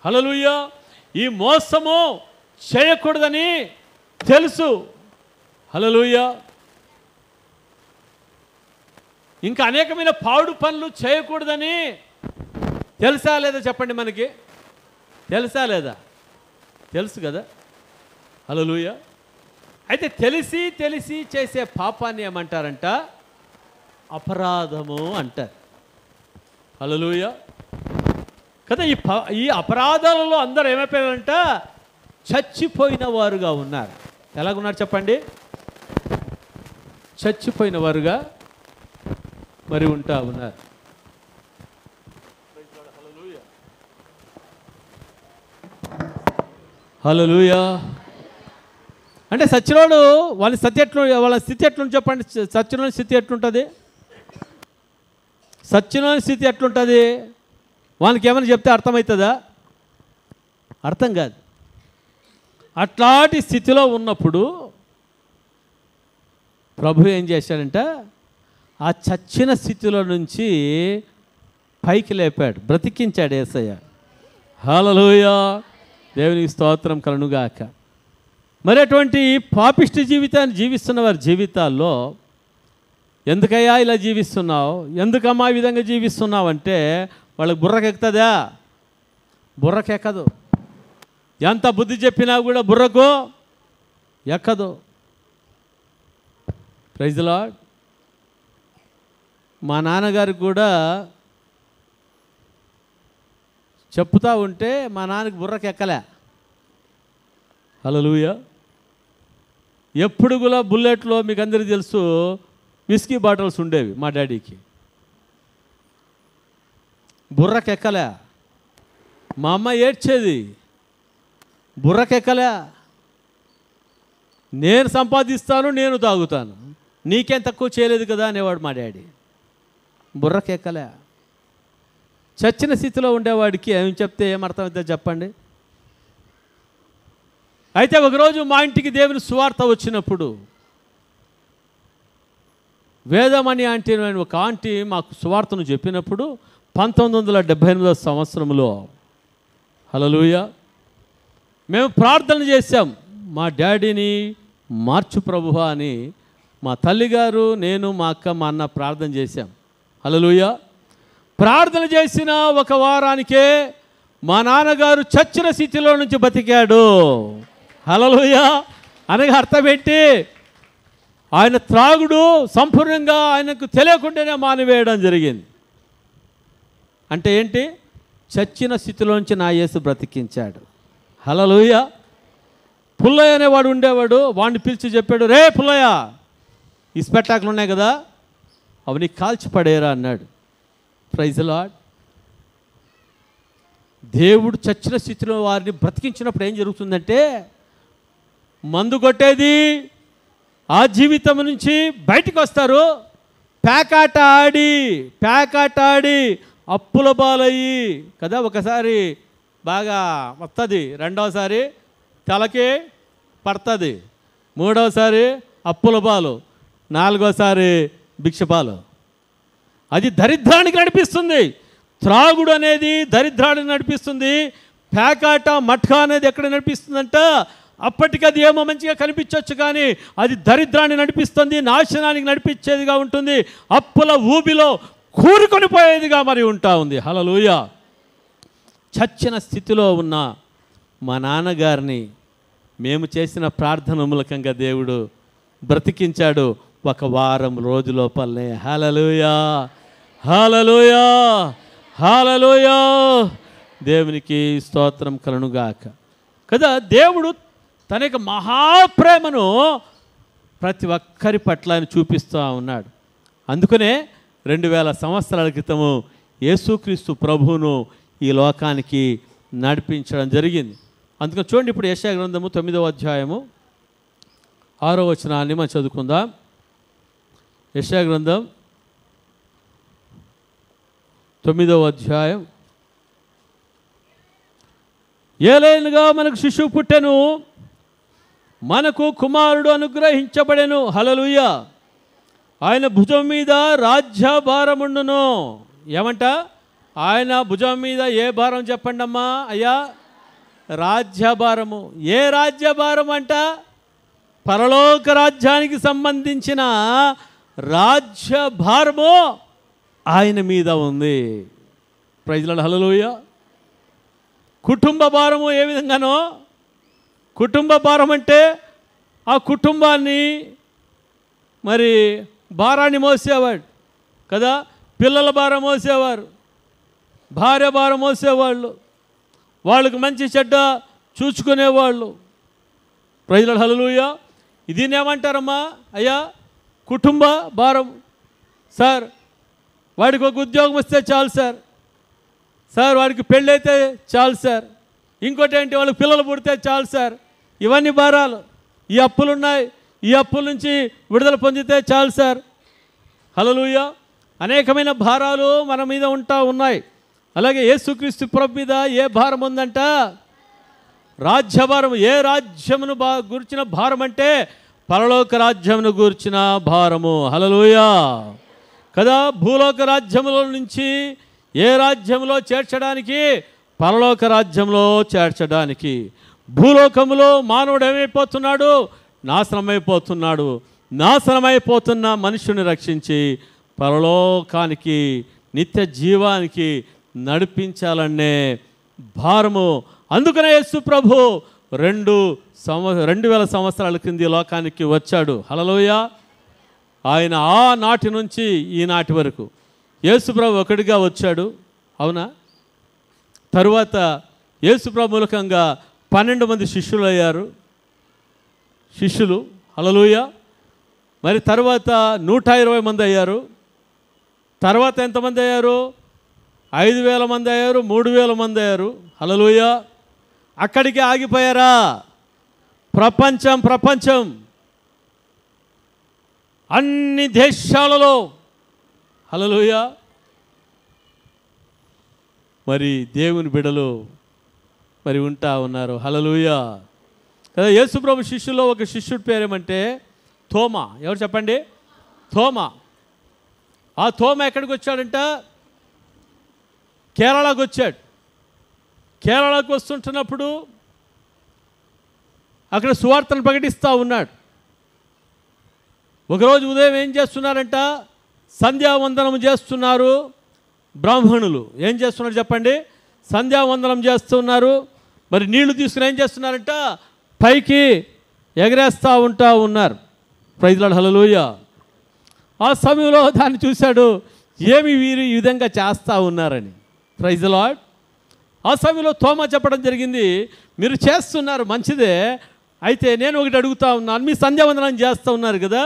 హల్లెలూయా. ఈ మోసము చేయకూడదని తెలుసు. హల్లెలూయా. ఇంకా అనేకమైన పాడు పనులు చేయకూడదని తెలుసా లేదా చెప్పండి? మనకి తెలుసా లేదా? తెలుసు కదా. హల్లెలూయా. అయితే తెలిసి తెలిసి చేసే పాపాన్ని ఏమంటారంట? అపరాధము అంటారు. హల్లెలూయా కదా. ఈ అపరాధాలలో అందరూ ఏమైపోయారంట? చచ్చిపోయిన వారుగా ఉన్నారు. ఎలాగున్నారు చెప్పండి? చచ్చిపోయిన వారుగా మరి ఉంటా ఉన్నారు. హల్లెలూయా. అంటే సచ్చినోడు వాళ్ళ స్థితి ఎట్లుంది చెప్పండి? సచ్చినోని స్థితి ఎట్లుంటుంది? సచ్చినోని స్థితి ఎట్లుంటుంది? వాళ్ళకి ఏమైనా చెప్తే అర్థమవుతుందా? అర్థం కాదు. అట్లాంటి స్థితిలో ఉన్నప్పుడు ప్రభు ఏం చేశాడంట? ఆ చచ్చిన స్థితిలో నుంచి పైకి లేపాడు, బ్రతికించాడు యేసయ్య. హల్లెలూయా, దేవునికి స్తోత్రం కలుగునుగాక. మరి అటువంటి పాపిష్టి జీవితాన్ని జీవిస్తున్న వారి జీవితాల్లో ఎందుకయ్యా ఇలా జీవిస్తున్నావు, ఎందుకమ్మా ఈ విధంగా జీవిస్తున్నావు అంటే వాళ్ళకి బుర్రకెక్కుతుందా? బుర్రకెక్కదు. ఎంత బుద్ధి చెప్పినా కూడా బుర్రకు ఎక్కదు. Praise the lord. మా నాన్నగారికి కూడా చెప్తా ఉంటే మా నాన్నకి బుర్రకు ఎక్కలే. హల్లెలూయా. ఎప్పుడు కూడా బుల్లెట్లో మీకు అందరికీ తెలుసు విస్కీ బాటిల్స్ ఉండేవి మా డాడీకి. బుర్రకెక్కలే. మా అమ్మ ఏడ్చేది, బుర్రకెక్కలే. నేను సంపాదిస్తాను, నేను తాగుతాను, నీకేం తక్కువ చేయలేదు కదా అనేవాడు మా డాడీ. బుర్రకెక్కలే. చచ్చిన స్థితిలో ఉండేవాడికి ఏం చెప్తే ఏమర్థమవుతుందో చెప్పండి? అయితే ఒకరోజు మా ఇంటికి దేవుని సువార్త వచ్చినప్పుడు వేదమణి ఆంటీ అని ఒక ఆంటీ మాకు సువార్తను చెప్పినప్పుడు 1978 సంవత్సరంలో, హల్లెలూయా, మేము ప్రార్థన చేశాం. మా డాడీని మార్చు ప్రభువా అని మా తల్లిగారు, నేను, మా అక్క, మా అన్న ప్రార్థన చేశాం. హల్లెలూయా. ప్రార్థన చేసిన ఒక వారానికే మా నాన్నగారు చచ్చిన స్థితిలో నుంచి బతికాడు. హల్లెలూయా. అనగా అర్థం ఏంటి? ఆయన త్రాగుడు సంపూర్ణంగా ఆయనకు తెలియకుండానే మానివేయడం జరిగింది. అంటే ఏంటి? చచ్చిన స్థితిలోంచి నా యేసు బ్రతికించాడు. హల్లెలూయా. పుల్లయ్య అనేవాడు ఉండేవాడు. వాడిని పిలిచి చెప్పాడు, రే పుల్లయ్య, ఈ స్పెట్టాకులు ఉన్నాయి కదా, అవన్నీ కాల్చి పడేరా అన్నాడు. Praise the lord. దేవుడు చచ్చిన స్థితిలో వారిని బ్రతికించినప్పుడు ఏం జరుగుతుందంటే, మందు కొట్టేది ఆ జీవితం నుంచి బయటికి వస్తారు. పేకాట ఆడి అప్పుల బాలయ్యి కదా, ఒకసారి బాగా వస్తుంది, రెండవసారి తలకి పడుతుంది, మూడవసారి అప్పుల బాలు, నాలుగోసారి భిక్షపాలు. అది దరిద్రానికి నడిపిస్తుంది. త్రాగుడు అనేది దరిద్రానికి నడిపిస్తుంది. పేకాట మట్కా అనేది ఎక్కడ నడిపిస్తుందంట, అప్పటికి అది ఏమో మంచిగా కనిపించవచ్చు, కానీ అది దరిద్రాన్ని నడిపిస్తుంది, నాశనానికి నడిపించేదిగా ఉంటుంది, అప్పుల ఊబిలో కూరుకొని పోయేదిగా మరి ఉంటా ఉంది. హల్లెలూయా. చచ్చిన స్థితిలో ఉన్న మా నాన్నగారిని మేము చేసిన ప్రార్థన మూలకంగా దేవుడు బ్రతికించాడు ఒక వారం రోజు లోపలనే. హల్లెలూయా, హల్లెలూయా, హల్లెలూయా. దేవునికి స్తోత్రం కలుగుగాక. కదా, దేవుడు తన యొక్క మహాప్రేమను ప్రతి ఒక్కరి పట్ల ఆయన చూపిస్తూ ఉన్నాడు. అందుకనే 2000 సంవత్సరాల క్రితము యేసుక్రీస్తు ప్రభువును ఈ లోకానికి నడిపించడం జరిగింది. అందుకని చూడండి, ఇప్పుడు యెషయా గ్రంథము 9వ అధ్యాయము 6వ వచనాన్ని మనం చదువుకుందాం. యెషయా గ్రంథం 9వ అధ్యాయం. ఏలైనగా మనకు శిశువు పుట్టెను, మనకు కుమారుడు అనుగ్రహించబడెను. హల్లెలూయా. ఆయన భుజం మీద రాజ్యభారముండును. ఏమంట? ఆయన భుజం మీద ఏ భారం చెప్పండి అమ్మా అయ్యా? రాజ్యభారము. ఏ రాజ్యభారం అంట? పరలోక రాజ్యానికి సంబంధించిన రాజ్యభారము ఆయన మీద ఉంది. Praise lord. హల్లెలూయా. కుటుంబ భారము ఏ విధంగానో, కుటుంబ భారం అంటే ఆ కుటుంబాన్ని మరి భారాన్ని మోసేవాడు కదా, పిల్లల భారం మోసేవారు, భార్య భారం మోసేవాళ్ళు, వాళ్ళకి మంచి చెడ్డ చూసుకునేవాళ్ళు. Praise lord. హల్లెలూయా. దీన్ని ఏమంటారమ్మా అయ్యా? కుటుంబ భారం. సార్ వాడికి ఒక ఉద్యోగం వస్తే చాలు సార్, సార్ వాడికి పెళ్ళైతే చాలు సార్, ఇంకోటి ఏంటి వాళ్ళకి పిల్లలు పుడితే చాలు సార్, ఇవన్నీ భారాలు. ఈ అప్పులున్నాయి, ఈ అప్పుల నుంచి విడుదల పొందితే చాలు సార్. హల్లెలూయా. అనేకమైన భారాలు మన మీద ఉన్నాయి. అలాగే యేసుక్రీస్తు ప్రభు మీద ఏ భారం ఉందంట? రాజ్యభారం. ఏ రాజ్యమును గురించిన భారం అంటే పరలోక రాజ్యమును గురించిన భారము. హల్లెలూయా. కదా, భూలోక రాజ్యములో నుంచి ఏ రాజ్యంలో చేర్చడానికి? పరలోక రాజ్యంలో చేర్చడానికి. భూలోకములో మానవుడు ఏమైపోతున్నాడు? నాశనమైపోతున్నాడు. నాశనమైపోతున్న మనుషుని రక్షించి పరలోకానికి, నిత్య జీవానికి నడిపించాలనే భారము. అందుకనే యేసు ప్రభు 2000 సంవత్సరాల కింద లోకానికి వచ్చాడు. హల్లెలూయా. ఆయన ఆనాటి నుంచి ఈనాటి వరకు యేసు ప్రభు ఒకటిగా వచ్చాడు. అవునా? తరువాత యేసు ప్రభు మూలకంగా 12 మంది శిష్యులు అయ్యారు. శిష్యులు. హల్లెలూయా. మరి తర్వాత 120 మంది అయ్యారు. తర్వాత ఎంతమంది అయ్యారు? 5000 మంది అయ్యారు, 3000 మంది అయ్యారు. హల్లెలూయా. అక్కడికి ఆగిపోయారా? ప్రపంచం అన్ని దేశాలలో హల్లెలూయా మరి దేవుని బిడ్డలు మరి ఉంటా ఉన్నారు. హల్లెలూయా. కదా, యేసు ప్రభు శిష్యుల్లో ఒక శిష్యుడి పేరేమంటే తోమా. ఎవరు చెప్పండి? తోమా. ఆ తోమా ఎక్కడికి వచ్చాడంట? కేరళకు వచ్చాడు. కేరళకు వస్తుంటున్నప్పుడు అక్కడ సువార్తను ప్రకటిస్తూ ఉన్నాడు. ఒకరోజు ఉదయం ఏం చేస్తున్నారంట? సంధ్యావందనం చేస్తున్నారు బ్రాహ్మణులు. ఏం చేస్తున్నారు చెప్పండి? సంధ్యావందనం చేస్తున్నారు. మరి నీళ్లు తీసుకుని ఏం చేస్తున్నారంట? పైకి ఎగరేస్తూ ఉన్నారు. Praise lord, hallelujah. ఆ సమయంలో దాన్ని చూశాడు, ఏమి వీరు ఈ విధంగా చేస్తూ ఉన్నారని. Praise lord. ఆ సమయంలో తోమా చెప్పడం జరిగింది, మీరు చేస్తున్నారు మంచిదే, అయితే నేను ఒకటి అడుగుతా ఉన్నాను, మీ సంధ్యావందనం చేస్తూ ఉన్నారు కదా,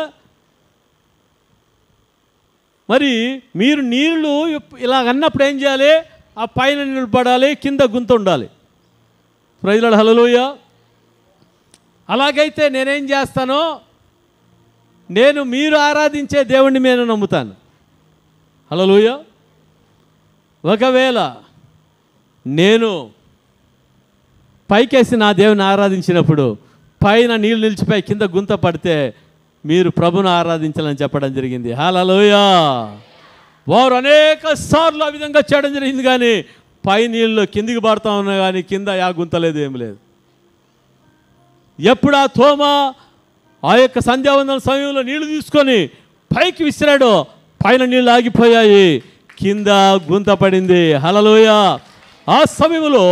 మరి మీరు నీళ్లు ఇలా అన్నప్పుడు ఏం చేయాలి? ఆ పైన నీళ్ళు పడాలి, కింద గుంత ఉండాలి. ప్రైజ్ లార్డ్, హల్లెలూయా. అలాగైతే నేనేం చేస్తానో, నేను మీరు ఆరాధించే దేవుణ్ణి నేను నమ్ముతాను. హల్లెలూయా. ఒకవేళ నేను పైకేసి నా దేవుని ఆరాధించినప్పుడు పైన నీళ్ళు నిలిచిపోయి కింద గుంత పడితే మీరు ప్రభును ఆరాధించాలని చెప్పడం జరిగింది. హల్లెలూయా. వారు అనేక సార్లు ఆ విధంగా చేయడం జరిగింది, కానీ పై నీళ్ళు కిందికి పడతా ఉన్నా కానీ కింద యా గుంత లేదు, ఏం లేదు. ఎప్పుడు ఆ తోమా ఆ యొక్క సంధ్యావందన సమయంలో నీళ్లు తీసుకొని పైకి విసిరాడో పైన నీళ్ళు ఆగిపోయాయి, కింద గుంత పడింది. హల్లెలూయా. ఆ సమయంలో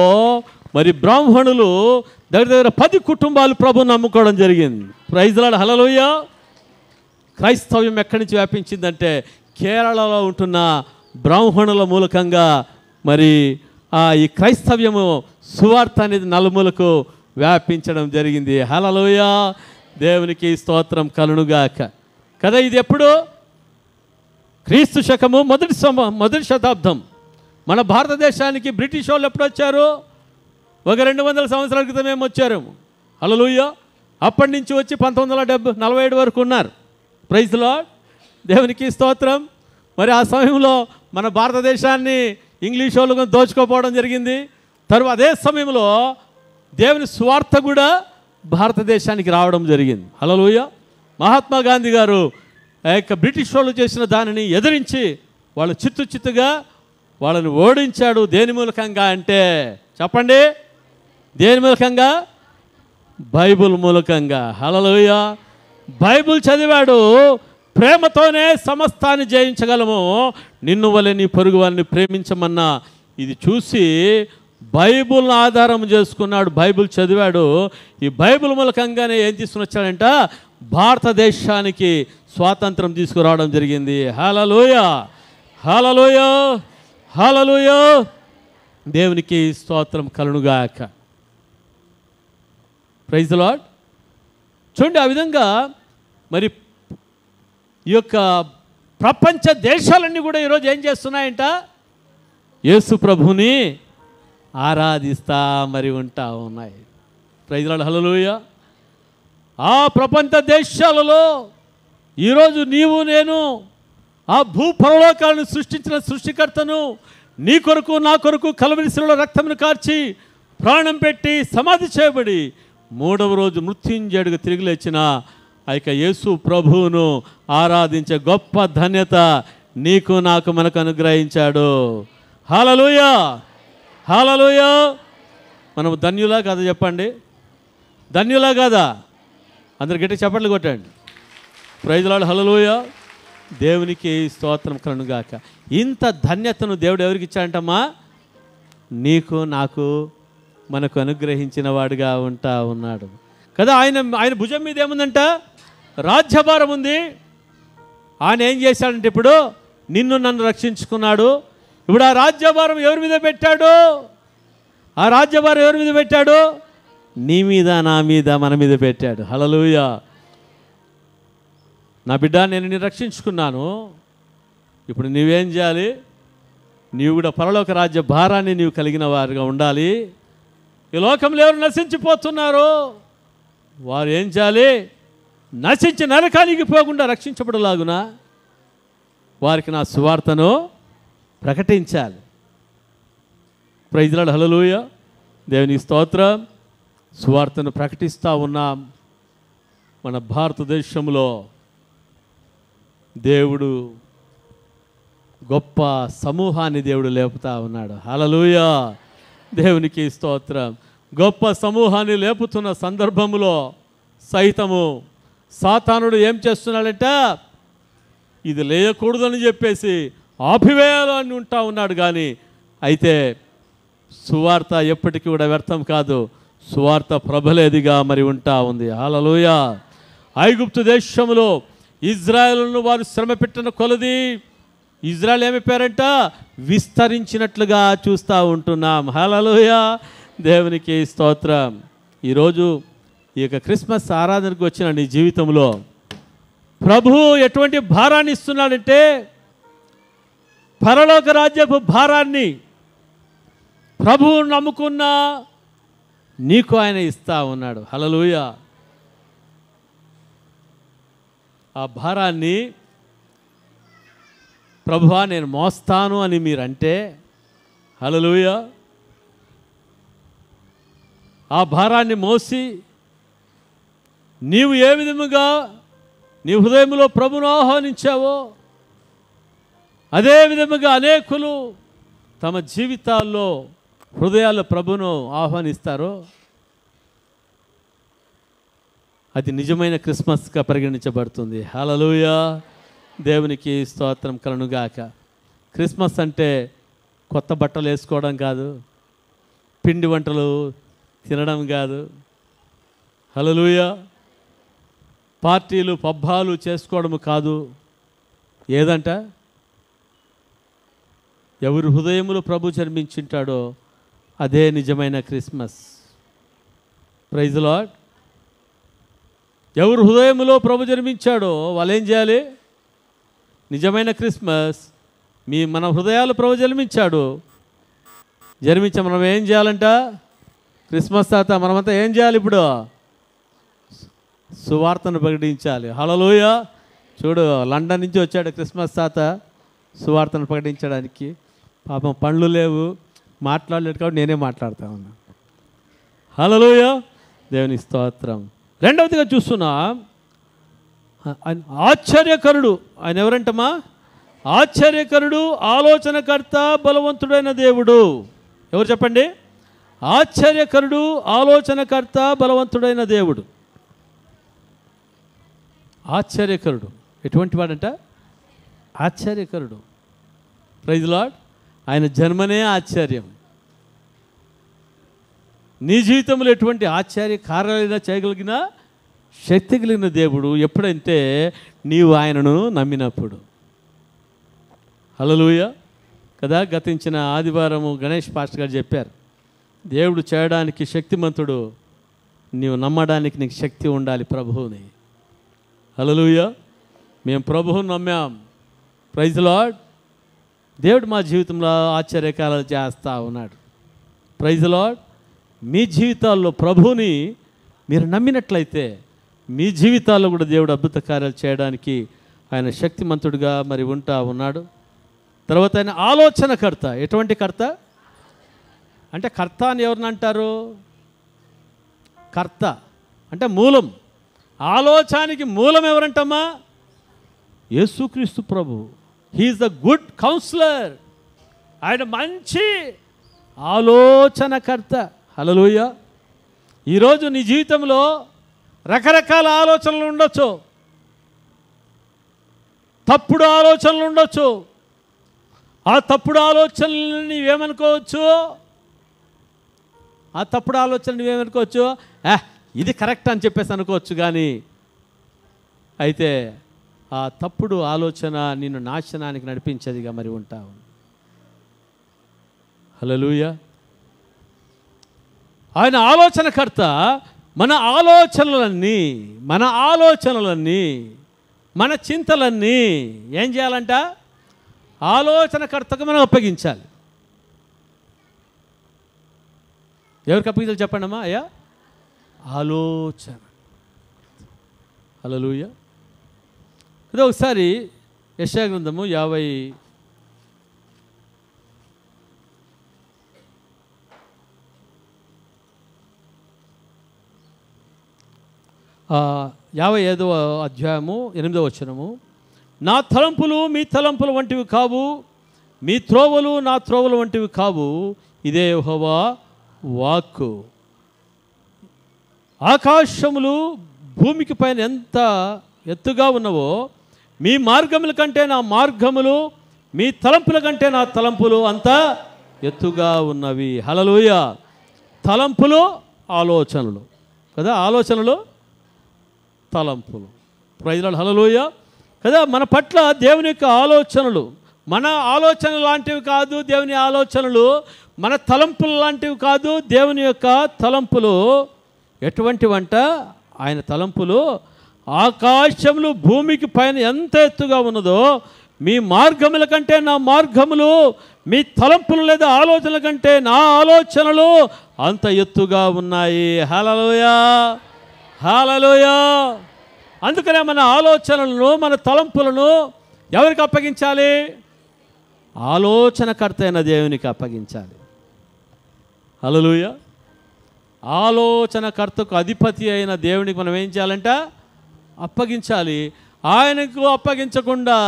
మరి బ్రాహ్మణులు దగ్గర 10 కుటుంబాలు ప్రభువుని నమ్ముకోవడం జరిగింది. ప్రైజ్ లార్డ్, హల్లెలూయా. క్రైస్తవ్యం ఎక్కడి నుంచి వ్యాపించిందంటే కేరళలో ఉంటున్న బ్రాహ్మణుల మూలకంగా మరి ఈ క్రైస్తవ్యము సువార్త అనేది నలుమూలకు వ్యాపించడం జరిగింది. హల్లెలూయా. దేవునికి స్తోత్రం కలుగుగాక. కదా, ఇది ఎప్పుడు? క్రీస్తు శకము మొదటి శతాబ్దం. మన భారతదేశానికి బ్రిటిష్ వాళ్ళు ఎప్పుడు వచ్చారు? ఒక 200 సంవత్సరాల క్రితం ఏమో వచ్చారు. హల్లెలూయా. అప్పటి నుంచి వచ్చి 1947 వరకు ఉన్నారు. ప్రైజ్ లార్డ్, దేవునికి స్తోత్రం. మరి ఆ సమయంలో మన భారతదేశాన్ని ఇంగ్లీష్ వాళ్ళు దోచుకోపోవడం జరిగింది. తర్వాత అదే సమయంలో దేవుని స్వార్థ కూడా భారతదేశానికి రావడం జరిగింది. హల్లెలూయా. మహాత్మా గాంధీ గారు ఆ యొక్క బ్రిటిష్ వాళ్ళు చేసిన దానిని ఎదిరించి వాళ్ళు చిత్తుగా వాళ్ళని ఓడించాడు. దేని మూలకంగా అంటే చెప్పండి? దేని మూలకంగా? బైబుల్ మూలకంగా. హల్లెలూయా. బైబుల్ చదివాడు, ప్రేమతోనే సమస్తాన్ని జయించగలము, నిన్ను వలె నీ పొరుగు వారిని ప్రేమించమన్నా ఇది చూసి బైబుల్ని ఆధారం చేసుకున్నాడు. బైబుల్ చదివాడు. ఈ బైబుల్ మూలకంగానే ఏం తీసుకుని వచ్చాడంట? భారతదేశానికి స్వాతంత్రం తీసుకురావడం జరిగింది. హల్లెలూయా. హల్లెలూయా. హల్లెలూయా. దేవునికి స్తోత్రం కలుగుగాక. Praise the lord. చూడండి, ఆ విధంగా మరి ఈ యొక్క ప్రపంచ దేశాలన్నీ కూడా ఈరోజు ఏం చేస్తున్నాయంట? యేసు ప్రభుని ఆరాధిస్తా మరి ఉంటా ఉన్నాయి. Praise the lord, hallelujah. ఆ ప్రపంచ దేశాలలో ఈరోజు నీవు నేను ఆ భూపరలోకాలను సృష్టించిన సృష్టికర్తను నీ కొరకు నా కొరకు కల్వరి శిలువలో రక్తమును కార్చి ప్రాణం పెట్టి సమాధి చేయబడి 3వ రోజు మృత్యుంజయుడిగా తిరిగి లేచిన ఆ యొక్క యేసు ప్రభువును ఆరాధించే గొప్ప ధన్యత నీకు నాకు మనకు అనుగ్రహించాడు. హల్లెలూయా. హల్లెలూయా. మనం ధన్యులా కాదా చెప్పండి? ధన్యులా కాదా? అందరు గట్టి చప్పట్లు కొట్టండి. Praise lord, hallelujah. దేవునికి స్తోత్రం కలుగుగాక. ఇంత ధన్యతను దేవుడు ఎవరికి ఇచ్చాడంటమ్మా? నీకు నాకు మనకు అనుగ్రహించిన వాడుగా ఉంటా ఉన్నాడు కదా. ఆయన భుజం మీద ఏముందంట? రాజ్యభారం ఉంది. ఆయన ఏం చేశాడంటే ఇప్పుడు నిన్ను నన్ను రక్షించుకున్నాడు. ఇప్పుడు ఆ రాజ్యభారం ఎవరి మీద పెట్టాడు? ఆ రాజ్యభారం ఎవరి మీద పెట్టాడు? నీ మీద, నా మీద, మన మీద పెట్టాడు. హల్లెలూయా. నా బిడ్డ, నేను నిన్ను రక్షించుకున్నాను. ఇప్పుడు నీవేం చేయాలి? నీవు కూడా పరలోక రాజ్య భారాన్ని నీవు కలిగిన వారుగా ఉండాలి. ఈ లోకంలో ఎవరు నశించిపోతున్నారో వారు ఏం చేయాలి? నశించి నరకానికి పోకుండా రక్షించబడలాగున వారికి నా సువార్తను ప్రకటించాలి. Praise the lord, hallelujah. దేవునికి స్తోత్రం. సువార్తను ప్రకటిస్తూ ఉన్నాం. మన భారతదేశంలో దేవుడు గొప్ప సమూహాన్ని దేవుడు లేపుతా ఉన్నాడు. హల్లెలూయా. దేవునికి స్తోత్రం. గొప్ప సమూహాన్ని లేపుతున్న సందర్భంలో సైతము సాతానుడు ఏం చేస్తున్నాడంట, ఇది లేయకూడదని చెప్పేసి ఆపివేయాలని ఉంటా ఉన్నాడు. కానీ అయితే సువార్త ఎప్పటికీ కూడా వ్యర్థం కాదు, సువార్త ప్రబలేదిగా మరి ఉంటా ఉంది. హల్లెలూయా. ఐగుప్తు దేశంలో ఇజ్రాయేలును వారు శ్రమ పెట్టిన కొలది ఇజ్రాయెల్ ఏమైపోయారంట, విస్తరించినట్లుగా చూస్తూ ఉంటున్నాం. హల్లెలూయా, దేవునికి స్తోత్రం. ఈరోజు ఈ యొక్క క్రిస్మస్ ఆరాధనకు వచ్చిన నీ జీవితంలో ప్రభువు ఎటువంటి భారాన్ని ఇస్తున్నాడంటే, పరలోక రాజ్యపు భారాన్ని ప్రభువు నమ్ముకున్న నీకు ఆయన ఇస్తా ఉన్నాడు. హల్లెలూయా. ఆ భారాన్ని ప్రభువా నేను మోస్తాను అని మీరంటే, హల్లెలూయా, ఆ భారాన్ని మోసి నీవు ఏ విధముగా నీ హృదయంలో ప్రభువును ఆహ్వానించావో అదే విధముగా అనేకులు తమ జీవితాల్లో హృదయాల్లో ప్రభువును ఆహ్వానిస్తారో అది నిజమైన క్రిస్మస్గా పరిగణించబడుతుంది. హల్లెలూయా, దేవునికి స్తోత్రం కలుగుగాక. క్రిస్మస్ అంటే కొత్త బట్టలు వేసుకోవడం కాదు, పిండి వంటలు తినడం కాదు. హల్లెలూయా, పార్టీలు పబ్బాలు చేసుకోవడం కాదు. ఏదంట, ఎవరి హృదయములో ప్రభు జన్మించుంటాడో అదే నిజమైన క్రిస్మస్. Praise lord. ఎవరు హృదయంలో ప్రభు జన్మించాడో వాళ్ళు ఏం చేయాలి? నిజమైన క్రిస్మస్ మన హృదయాలు ప్రభు జన్మించాడు. మనం ఏం చేయాలంట? క్రిస్మస్ తాత మనమంతా ఏం చేయాలి? ఇప్పుడు సువార్తను ప్రకటించాలి. హల్లెలూయా. చూడు, లండన్ నుంచి వచ్చాడు క్రిస్మస్ తాత సువార్తను ప్రకటించడానికి. పాపం పండ్లు లేవు, మాట్లాడలేదు కాబట్టి నేనే మాట్లాడుతూ ఉన్నా. హల్లెలూయా, దేవుని స్తోత్రం. రెండవదిగా చూస్తున్నా, ఆశ్చర్యకరుడు. ఆయన ఎవరంటమ్మా? ఆశ్చర్యకరుడు, ఆలోచనకర్త, బలవంతుడైన దేవుడు. ఎవరు చెప్పండి? ఆశ్చర్యకరుడు, ఆలోచనకర్త, బలవంతుడైన దేవుడు. ఆశ్చర్యకరుడు ఎటువంటి వాడంట? ఆశ్చర్యకరుడు. Praise lord. ఆయన జన్మనే ఆశ్చర్యం. నీ జీవితంలో ఎటువంటి ఆశ్చర్య కార్యాలైనా చేయగలిగిన శక్తి కలిగిన దేవుడు ఎప్పుడంటే నీవు ఆయనను నమ్మినప్పుడు. హల్లెలూయా కదా. గతించిన ఆదివారము గణేష్ పాస్టర్ గారు చెప్పారు, దేవుడు చేయడానికి శక్తిమంతుడు, నీవు నమ్మడానికి నీకు శక్తి ఉండాలి ప్రభువుని. హల్లెలూయా. మేము ప్రభువుని నమ్మాం. Praise lord. దేవుడు మా జీవితంలో ఆశ్చర్యకార్యాలు చేస్తూ ఉన్నాడు. Praise lord. మీ జీవితాల్లో ప్రభువుని మీరు నమ్మినట్లయితే మీ జీవితాల్లో కూడా దేవుడు అద్భుత కార్యాలు చేయడానికి ఆయన శక్తిమంతుడిగా మరి ఉంటా ఉన్నాడు. తర్వాత ఆయన ఆలోచనకర్త. ఎటువంటి కర్త అంటే, కర్త అని ఎవరిని అంటారు? కర్త అంటే మూలం. ఆలోచనకి మూలం ఎవరంటమ్మా? యేసుక్రీస్తు ప్రభు. He is the good counsellor. ఆయన మంచి ఆలోచనకర్త. హల్లెలూయా. ఈరోజు నీ జీవితంలో రకరకాల ఆలోచనలు ఉండొచ్చు, తప్పుడు ఆలోచనలు ఉండొచ్చు. ఆ తప్పుడు ఆలోచనలు నీవేమనుకోవచ్చు? ఇది కరెక్ట్ అని చెప్పేసి అనుకోవచ్చు. కానీ అయితే ఆ తప్పుడు ఆలోచన నిన్ను నాశనానికి నడిపించేదిగా మరి ఉంటావు. హల్లెలూయా. ఆయన ఆలోచనకర్త. మన ఆలోచనలన్నీ మన చింతలన్నీ ఏం చేయాలంట? ఆలోచనకర్తకు మనం అప్పగించాలి. ఎవరికి అప్పగించాలి చెప్పండి అమ్మా? అయ్యా, ఆలోచన. హల్లెలూయా. అదే ఒకసారి యెషయా గ్రంథము 55వ అధ్యాయము 8వ వచనము. నా తలంపులు మీ తలంపుల వంటివి కావు, మీ త్రోవలు నా త్రోవల వంటివి కావు, ఇదే యెహోవా వాక్కు. ఆకాశములు భూమికి పైన ఎంత ఎత్తుగా ఉన్నవో మీ మార్గముల కంటే నా మార్గములు, మీ తలంపుల కంటే నా తలంపులు అంత ఎత్తుగా ఉన్నవి. హల్లెలూయా. తలంపులు ఆలోచనలు కదా, ఆలోచనలు తలంపులు. Praise lord. హల్లెలూయా కదా. మన పట్ల దేవుని యొక్క ఆలోచనలు మన ఆలోచనలు లాంటివి కాదు. దేవుని ఆలోచనలు మన తలంపులు లాంటివి కాదు. దేవుని యొక్క తలంపులు ఎటువంటివంట? ఆయన తలంపులు ఆకాశములు భూమికి పైన ఎంత ఎత్తుగా ఉన్నదో మీ మార్గముల కంటే నా మార్గములు, మీ తలంపులు లేదా ఆలోచనల కంటే నా ఆలోచనలు అంత ఎత్తుగా ఉన్నాయి. హల్లెలూయా, హల్లెలూయా. అందుకనే మన ఆలోచనలను, మన తలంపులను ఎవరికి అప్పగించాలి? ఆలోచనకర్త అయిన దేవునికి అప్పగించాలి. హల్లెలూయా. ఆలోచనకర్తకు అధిపతి అయిన దేవునికి మనం ఏం చేయాలంట? అప్పగించాలి. ఆయనకు అప్పగించకుండా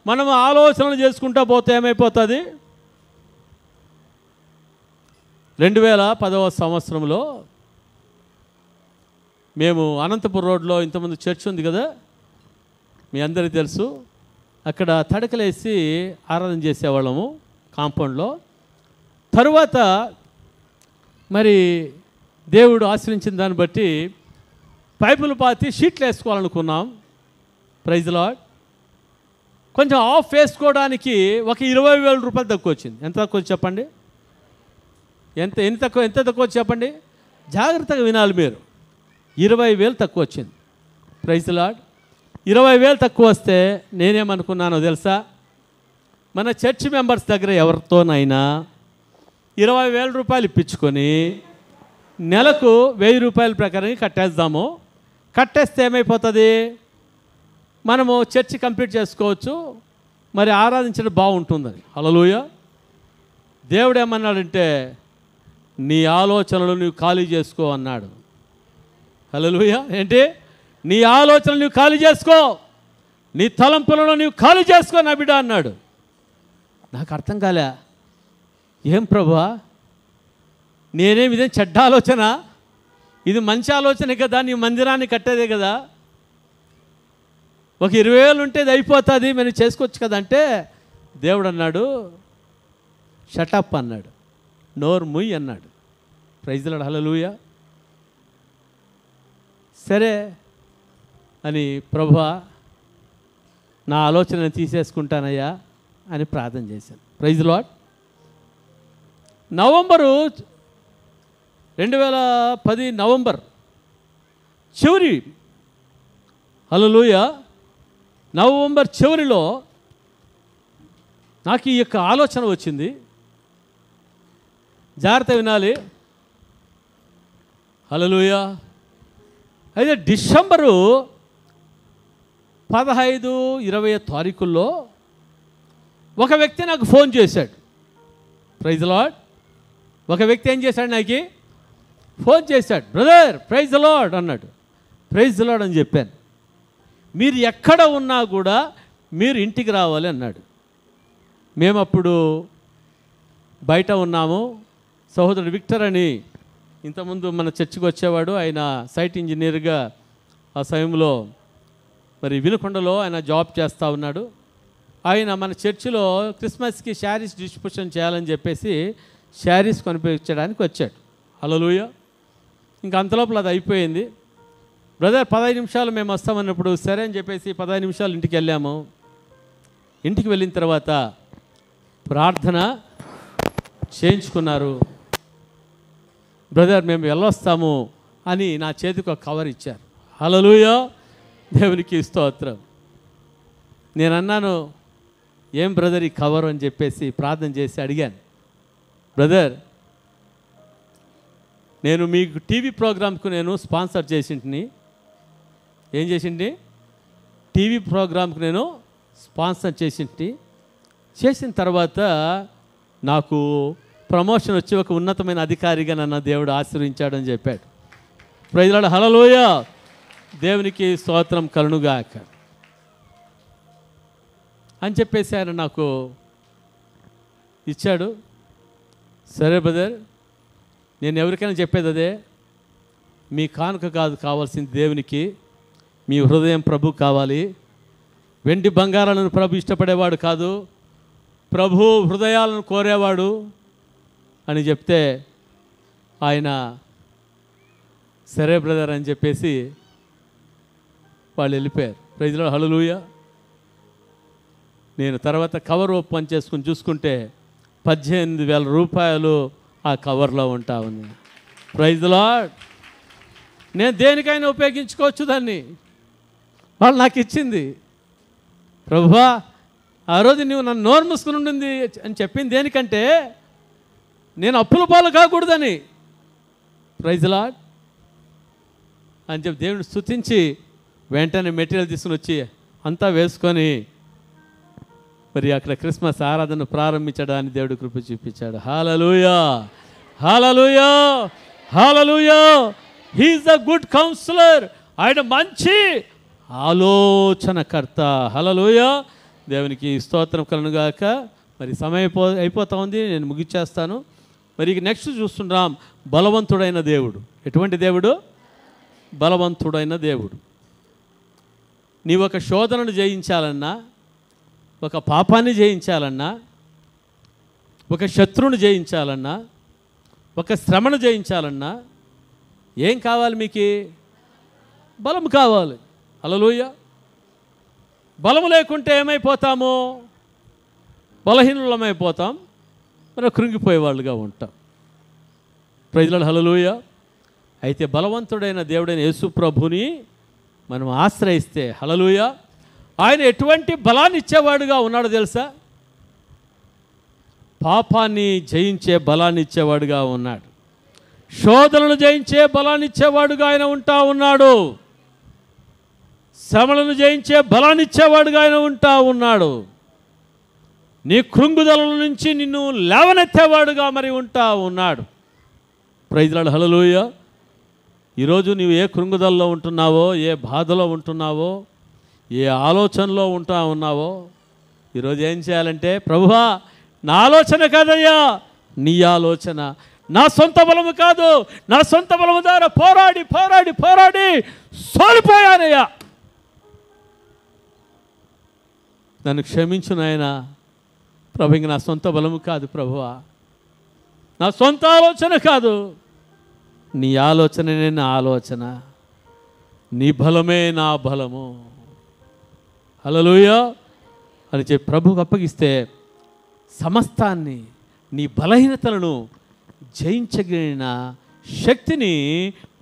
మనం ఆలోచనలు చేసుకుంటా పోతే ఏమైపోతుంది? 2010వ సంవత్సరంలో మేము అనంతపురం రోడ్లో ఇంతకుముందు చర్చ్ ఉంది కదా, మీ అందరికీ తెలుసు. అక్కడ తడకలేసి ఆరాధన చేసేవాళ్ళము కాంపౌండ్లో. తరువాత మరి దేవుడు ఆశ్రయించిన దాన్ని బట్టి పైపులు పాతి షీట్లు వేసుకోవాలనుకున్నాం. Praise lord. కొంచెం ఆఫ్ వేసుకోవడానికి ఒక 20,000 రూపాయలు తక్కువ వచ్చింది. ఎంత తక్కువ చెప్పండి? ఎంత తక్కువ చెప్పండి? జాగ్రత్తగా వినాలి మీరు. 20,000 తక్కువ వచ్చింది. Praise lord. 20,000 తక్కువ వస్తే నేనేమనుకున్నానో తెలుసా? మన చర్చ్ మెంబర్స్ దగ్గర ఎవరితోనైనా 20,000 రూపాయలు ఇప్పించుకొని నెలకు 1,000 రూపాయల ప్రకారం కట్టేద్దాము. కట్టేస్తే ఏమైపోతుంది? మనము చర్చ్ కంప్లీట్ చేసుకోవచ్చు, మరి ఆరాధించడం బాగుంటుందని. హల్లెలూయా. దేవుడు ఏమన్నాడంటే నీ ఆలోచనలు నువ్వు ఖాళీ చేసుకో అన్నాడు. హల్లెలూయా. ఏంటి? నీ ఆలోచనలు నువ్వు ఖాళీ చేసుకో, నీ తలంపులను నువ్వు ఖాళీ చేసుకో నా బిడ్డ అన్నాడు. నాకు అర్థం కాలే. ఏం ప్రభువా, నేనేమి ఇదేం చెడ్డ ఆలోచన? ఇది మంచి ఆలోచనే కదా, నీ మందిరాన్ని కట్టేదే కదా, ఒక 20,000 ఉంటే ఇది అయిపోతుంది, మనం చేసుకోవచ్చు కదా అంటే దేవుడు అన్నాడు షటప్ అన్నాడు, నోరు ముయ్ అన్నాడు. Praise lord. హల్లెలూయా. సరే అని ప్రభువా నా ఆలోచనను తీసేసుకుంటానయ్యా అని ప్రార్థన చేశాను. Praise lord. నవంబరు 2010 నవంబర్ చివరి, హల్లెలూయా, నవంబర్ చివరిలో నాకు ఈ యొక్క ఆలోచన వచ్చింది. జాగ్రత్త వినాలి. హల్లెలూయా. అయితే డిసెంబరు 15, 20 తారీఖుల్లో ఒక వ్యక్తి నాకు ఫోన్ చేశాడు. Praise lord. ఒక వ్యక్తి ఏం చేశాడు? నాకు ఫోన్ చేశాడు. బ్రదర్ ప్రైజ్ లార్డ్ అన్నాడు. ప్రైజ్ లార్డ్ అని చెప్పాను. మీరు ఎక్కడ ఉన్నా కూడా మీరు ఇంటికి రావాలి అన్నాడు. మేము అప్పుడు బయట ఉన్నాము. సహోదరుడు విక్టర్ అని ఇంతకుముందు మన చర్చికి వచ్చేవాడు. ఆయన సైట్ ఇంజనీర్గా ఆ సమయంలో మరి వినుకొండలో ఆయన జాబ్ చేస్తూ ఉన్నాడు. ఆయన మన చర్చిలో క్రిస్మస్కి శారీస్ డిస్ట్రిబ్యూషన్ చేయాలని చెప్పేసి శారీస్ కొనిపించడానికి వచ్చాడు. హల్లెలూయా. ఇంకా అంతలోపల అది అయిపోయింది. బ్రదర్ 15 నిమిషాలు మేము వస్తామన్నప్పుడు సరే అని చెప్పేసి 15 నిమిషాలు ఇంటికి వెళ్ళాము. ఇంటికి వెళ్ళిన తర్వాత ప్రార్థన చేయించుకున్నారు. బ్రదర్ మేము వెళ్ళొస్తాము అని నా చేతికి ఒక కవర్ ఇచ్చారు. హల్లెలూయా. దేవునికి స్తోత్రం. నేను అన్నాను ఏం బ్రదర్ ఈ కవర్ అని చెప్పేసి ప్రార్థన చేసి అడిగాను. బ్రదర్ నేను మీకు టీవీ ప్రోగ్రామ్కు నేను స్పాన్సర్ చేసింటిని. ఏం చేసింది? టీవీ ప్రోగ్రామ్కి నేను స్పాన్సర్ చేసింటి. చేసిన తర్వాత నాకు ప్రమోషన్ వచ్చి ఒక ఉన్నతమైన అధికారిగా నన్ను దేవుడు ఆశీర్వదించాడని చెప్పాడు. Praise lord. హల్లెలూయా. దేవునికి స్తోత్రం కలుగుగాక అని చెప్పేసి ఆయన నాకు ఇచ్చాడు. సరే బ్రదర్, నేను ఎవరికైనా చెప్పేది అదే, మీ కానుక కాదు కావాల్సింది దేవునికి, మీ హృదయం ప్రభు కావాలి. వెండి బంగారాలను ప్రభు ఇష్టపడేవాడు కాదు, ప్రభు హృదయాలను కోరేవాడు అని చెప్తే ఆయన సరే బ్రదర్ అని చెప్పేసి వాళ్ళు వెళ్ళిపోయారు. ప్రైజ్లో హల్లెలూయా. నేను తర్వాత కవర్ ఓపెన్ చేసుకుని చూసుకుంటే 18,000 రూపాయలు ఆ కవర్లో ఉంటా ఉంది. Praise the lord. నేను దేనికైనా ఉపయోగించుకోవచ్చు దాన్ని. వాళ్ళు నాకు ఇచ్చింది. ప్రభువా ఆ రోజు నువ్వు నన్ను నోరు మూసుకుని ఉండింది అని చెప్పింది దేనికంటే నేను అప్పుల పాలు కాకూడదని. ప్రైజ్ ది లార్డ్ అని చెప్పి దేవుని స్తుతించి వెంటనే మెటీరియల్ తీసుకుని వచ్చి అంతా వేసుకొని మరి అక్కడ క్రిస్మస్ ఆరాధన ప్రారంభించడానికి దేవుడు కృప చూపించాడు. Hallelujah, hallelujah, hallelujah. He is a good counsellor. ఆయన మంచి ఆలోచనకర్త. హల్లెలూయా. దేవునికి స్తోత్రం కలుగుగాక. మరి సమయం అయిపోతా ఉంది, నేను ముగిచ్చేస్తాను. మరి ఇక నెక్స్ట్ చూస్తున్నాం బలవంతుడైన దేవుడు. ఎటువంటి దేవుడు? బలవంతుడైన దేవుడు. నీవు ఒక శోధనను జయించాలన్నా, ఒక పాపాన్ని జయించాలన్నా, ఒక శత్రువును జయించాలన్నా, ఒక శ్రమను జయించాలన్నా ఏం కావాలి? మీకు బలం కావాలి. హల్లెలూయా. బలము లేకుంటే ఏమైపోతాము? బలహీనులమైపోతాం, మనం కృంగిపోయే వాళ్ళుగా ఉంటాం. Praise the lord. హల్లెలూయా. అయితే బలవంతుడైన దేవుడైన యేసు ప్రభుని మనం ఆశ్రయిస్తే, హల్లెలూయా, ఆయన ఎటువంటి బలాన్ని ఇచ్చేవాడుగా ఉన్నాడో తెలుసా? పాపాన్ని జయించే బలాన్ని ఇచ్చేవాడుగా ఉన్నాడు. శోధనను జయించే బలాన్ని ఇచ్చేవాడుగా ఆయన ఉంటా ఉన్నాడు. శ్రమలను జయించే బలాన్ని ఇచ్చేవాడుగా ఆయన ఉంటా ఉన్నాడు. నీ కృంగుదల నుంచి నిన్ను లేవనెత్తేవాడుగా మరి ఉంటా ఉన్నాడు. Praise the lord. హల్లెలూయా. ఈరోజు నీవు ఏ కృంగుదలలో ఉంటున్నావో, ఏ బాధలో ఉంటున్నావో, ఏ ఆలోచనలో ఉంటా ఉన్నావో, ఈరోజు ఏం చేయాలంటే, ప్రభువా నా ఆలోచన కాదయ్యా, నీ ఆలోచన. నా సొంత బలము కాదు, నా సొంత బలము ద్వారా పోరాడి పోరాడి పోరాడి సోలిపోయానయ్యా, నన్ను క్షమించు నాయనా. ప్రభు, ఇంక నా సొంత బలము కాదు ప్రభువా, నా సొంత ఆలోచన కాదు, నీ ఆలోచననే నా ఆలోచన, నీ బలమే నా బలము. హల్లెలూయా అని చెప్పి ప్రభువుకు అప్పగిస్తే సమస్తాన్ని, నీ బలహీనతలను జయించగలిగిన శక్తిని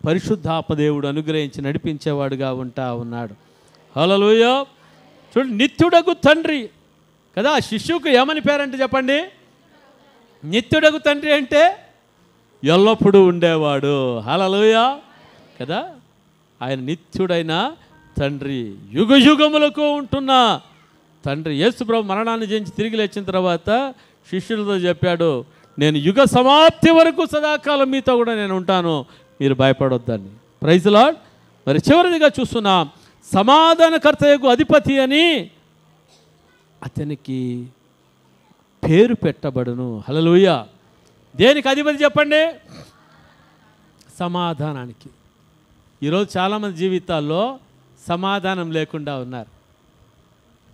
పరిశుద్ధాత్మదేవుడు అనుగ్రహించి నడిపించేవాడుగా ఉంటా ఉన్నాడు. హల్లెలూయా. చూడండి, నిత్యుడగు తండ్రి కదా. శిష్యుకు ఏమని పేరంటే చెప్పండి? నిత్యుడగు తండ్రి అంటే ఎల్లప్పుడూ ఉండేవాడు. హల్లెలూయా కదా. ఆయన నిత్యుడైన తండ్రి, యుగ యుగములకు ఉంటున్న తండ్రి. యేసు ప్రభు మరణాన్ని జయించి తిరిగి లేచిన తర్వాత శిష్యులతో చెప్పాడు, నేను యుగ సమాప్తి వరకు సదాకాలం మీతో కూడా నేను ఉంటాను, మీరు భయపడొద్దని. Praise the lord. మరి చివరిదిగా చూస్తున్నాం, సమాధానకర్తయకు అధిపతి అని అతనికి పేరు పెట్టబడును. హల్లెలూయా. దేనికి అధిపతి చెప్పండి? సమాధానానికి. ఈరోజు చాలామంది జీవితాల్లో సమాధానం లేకుండా ఉన్నారు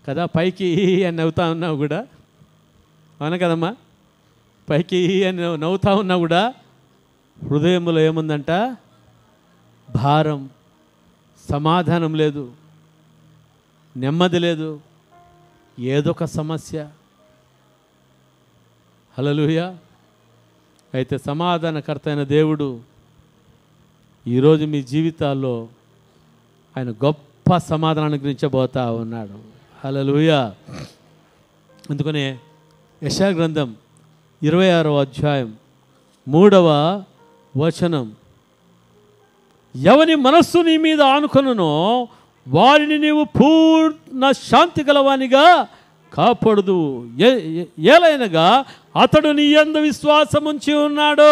కదా. పైకి అని నవ్వుతా ఉన్నావు కూడా, అవునా కదమ్మా? పైకి అని నవ్వుతా ఉన్నా కూడా హృదయంలో ఏముందంట? భారం, సమాధానం లేదు, నెమ్మది లేదు, ఏదొక సమస్య. హల్లెలూయా. అయితే సమాధానకర్త అయిన దేవుడు ఈరోజు మీ జీవితాల్లో ఆయన గొప్ప సమాధానాన్ని గురించబోతా ఉన్నాడు. హల్లెలూయా. అందుకనే యెషయా గ్రంథం 26వ అధ్యాయం 3వ వచనం, ఎవని మనస్సు నీ మీద ఆనుకొనునో వారిని నీవు పూర్ణ శాంతి గలవానిగా కాపాడదు, ఏలైనగా అతడు నీ యందు విశ్వాసం ఉంచి ఉన్నాడు.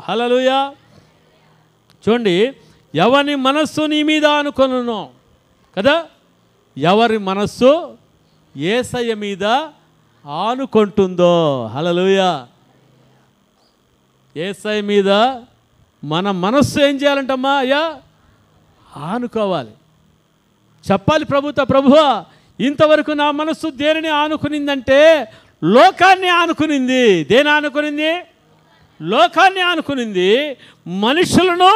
హల్లెలూయా. చూడండి, ఎవరి మనస్సు నీ మీద ఆనుకొనునో కదా. ఎవరి మనస్సు యేసయ్య మీద ఆనుకుంటుందో, హల్లెలూయా, యేసయ్య మీద మన మనస్సు ఏం చేయాలంటమ్మా? అయ్యా, ఆనుకోవాలి. చెప్పాలి ప్రభువా, ఇంతవరకు నా మనస్సు దేనిని ఆనుకునిందంటే లోకాన్ని ఆనుకునింది. దేని ఆనుకునింది? లోకాన్ని ఆనుకునింది, మనుషులను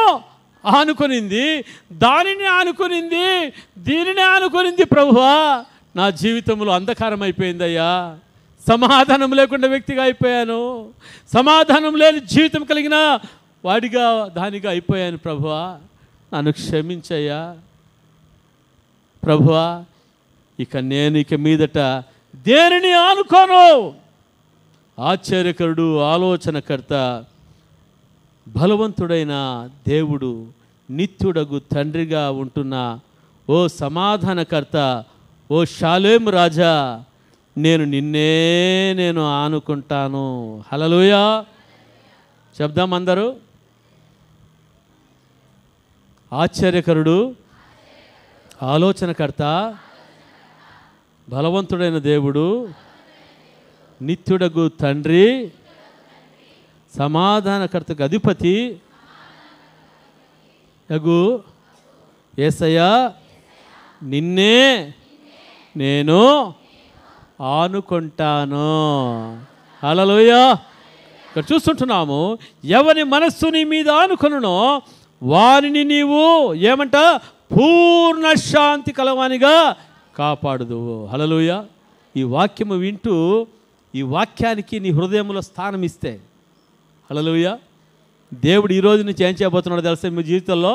ఆనుకునింది, దానిని ఆనుకునింది, దీనిని ఆనుకునింది. ప్రభువా, నా జీవితంలో అంధకారం అయిపోయిందయ్యా, సమాధానం లేకుండా వ్యక్తిగా అయిపోయాను, సమాధానం లేని జీవితం కలిగిన వాడిగా దానిగా అయిపోయాను. ప్రభువా, నన్ను క్షమించయ్యా. ప్రభువా, ఇక మీదట దేనిని ఆనుకోను. ఆశ్చర్యకరుడు, ఆలోచనకర్త, బలవంతుడైన దేవుడు, నిత్యుడగు తండ్రిగా ఉంటున్న ఓ సమాధానకర్త, ఓ షాలేం రాజా, నేను ఆనుకుంటాను. హల్లెలూయా చెప్దాం అందరూ. ఆశ్చర్యకరుడు, ఆలోచనకర్త, బలవంతుడైన దేవుడు, నిత్యుడగు తండ్రి, సమాధానకర్తకు అధిపతి యగు యేసయ్యా, నిన్నే నేను ఆనుకుంటాను. హల్లెలూయా. ఇక్కడ చూస్తుంటున్నాము, ఎవరి మనస్సు నీ మీద ఆనుకొనునో వారిని నీవు ఏమంట? పూర్ణ శాంతి కలవానిగా కాపాడుదు. హల్లెలూయా. ఈ వాక్యము వింటూ ఈ వాక్యానికి నీ హృదయంలో స్థానం ఇస్తే, హల్లెలూయా, దేవుడు ఈరోజు నుంచి ఏం చేయబోతున్నాడో తెలుసా? మీ జీవితంలో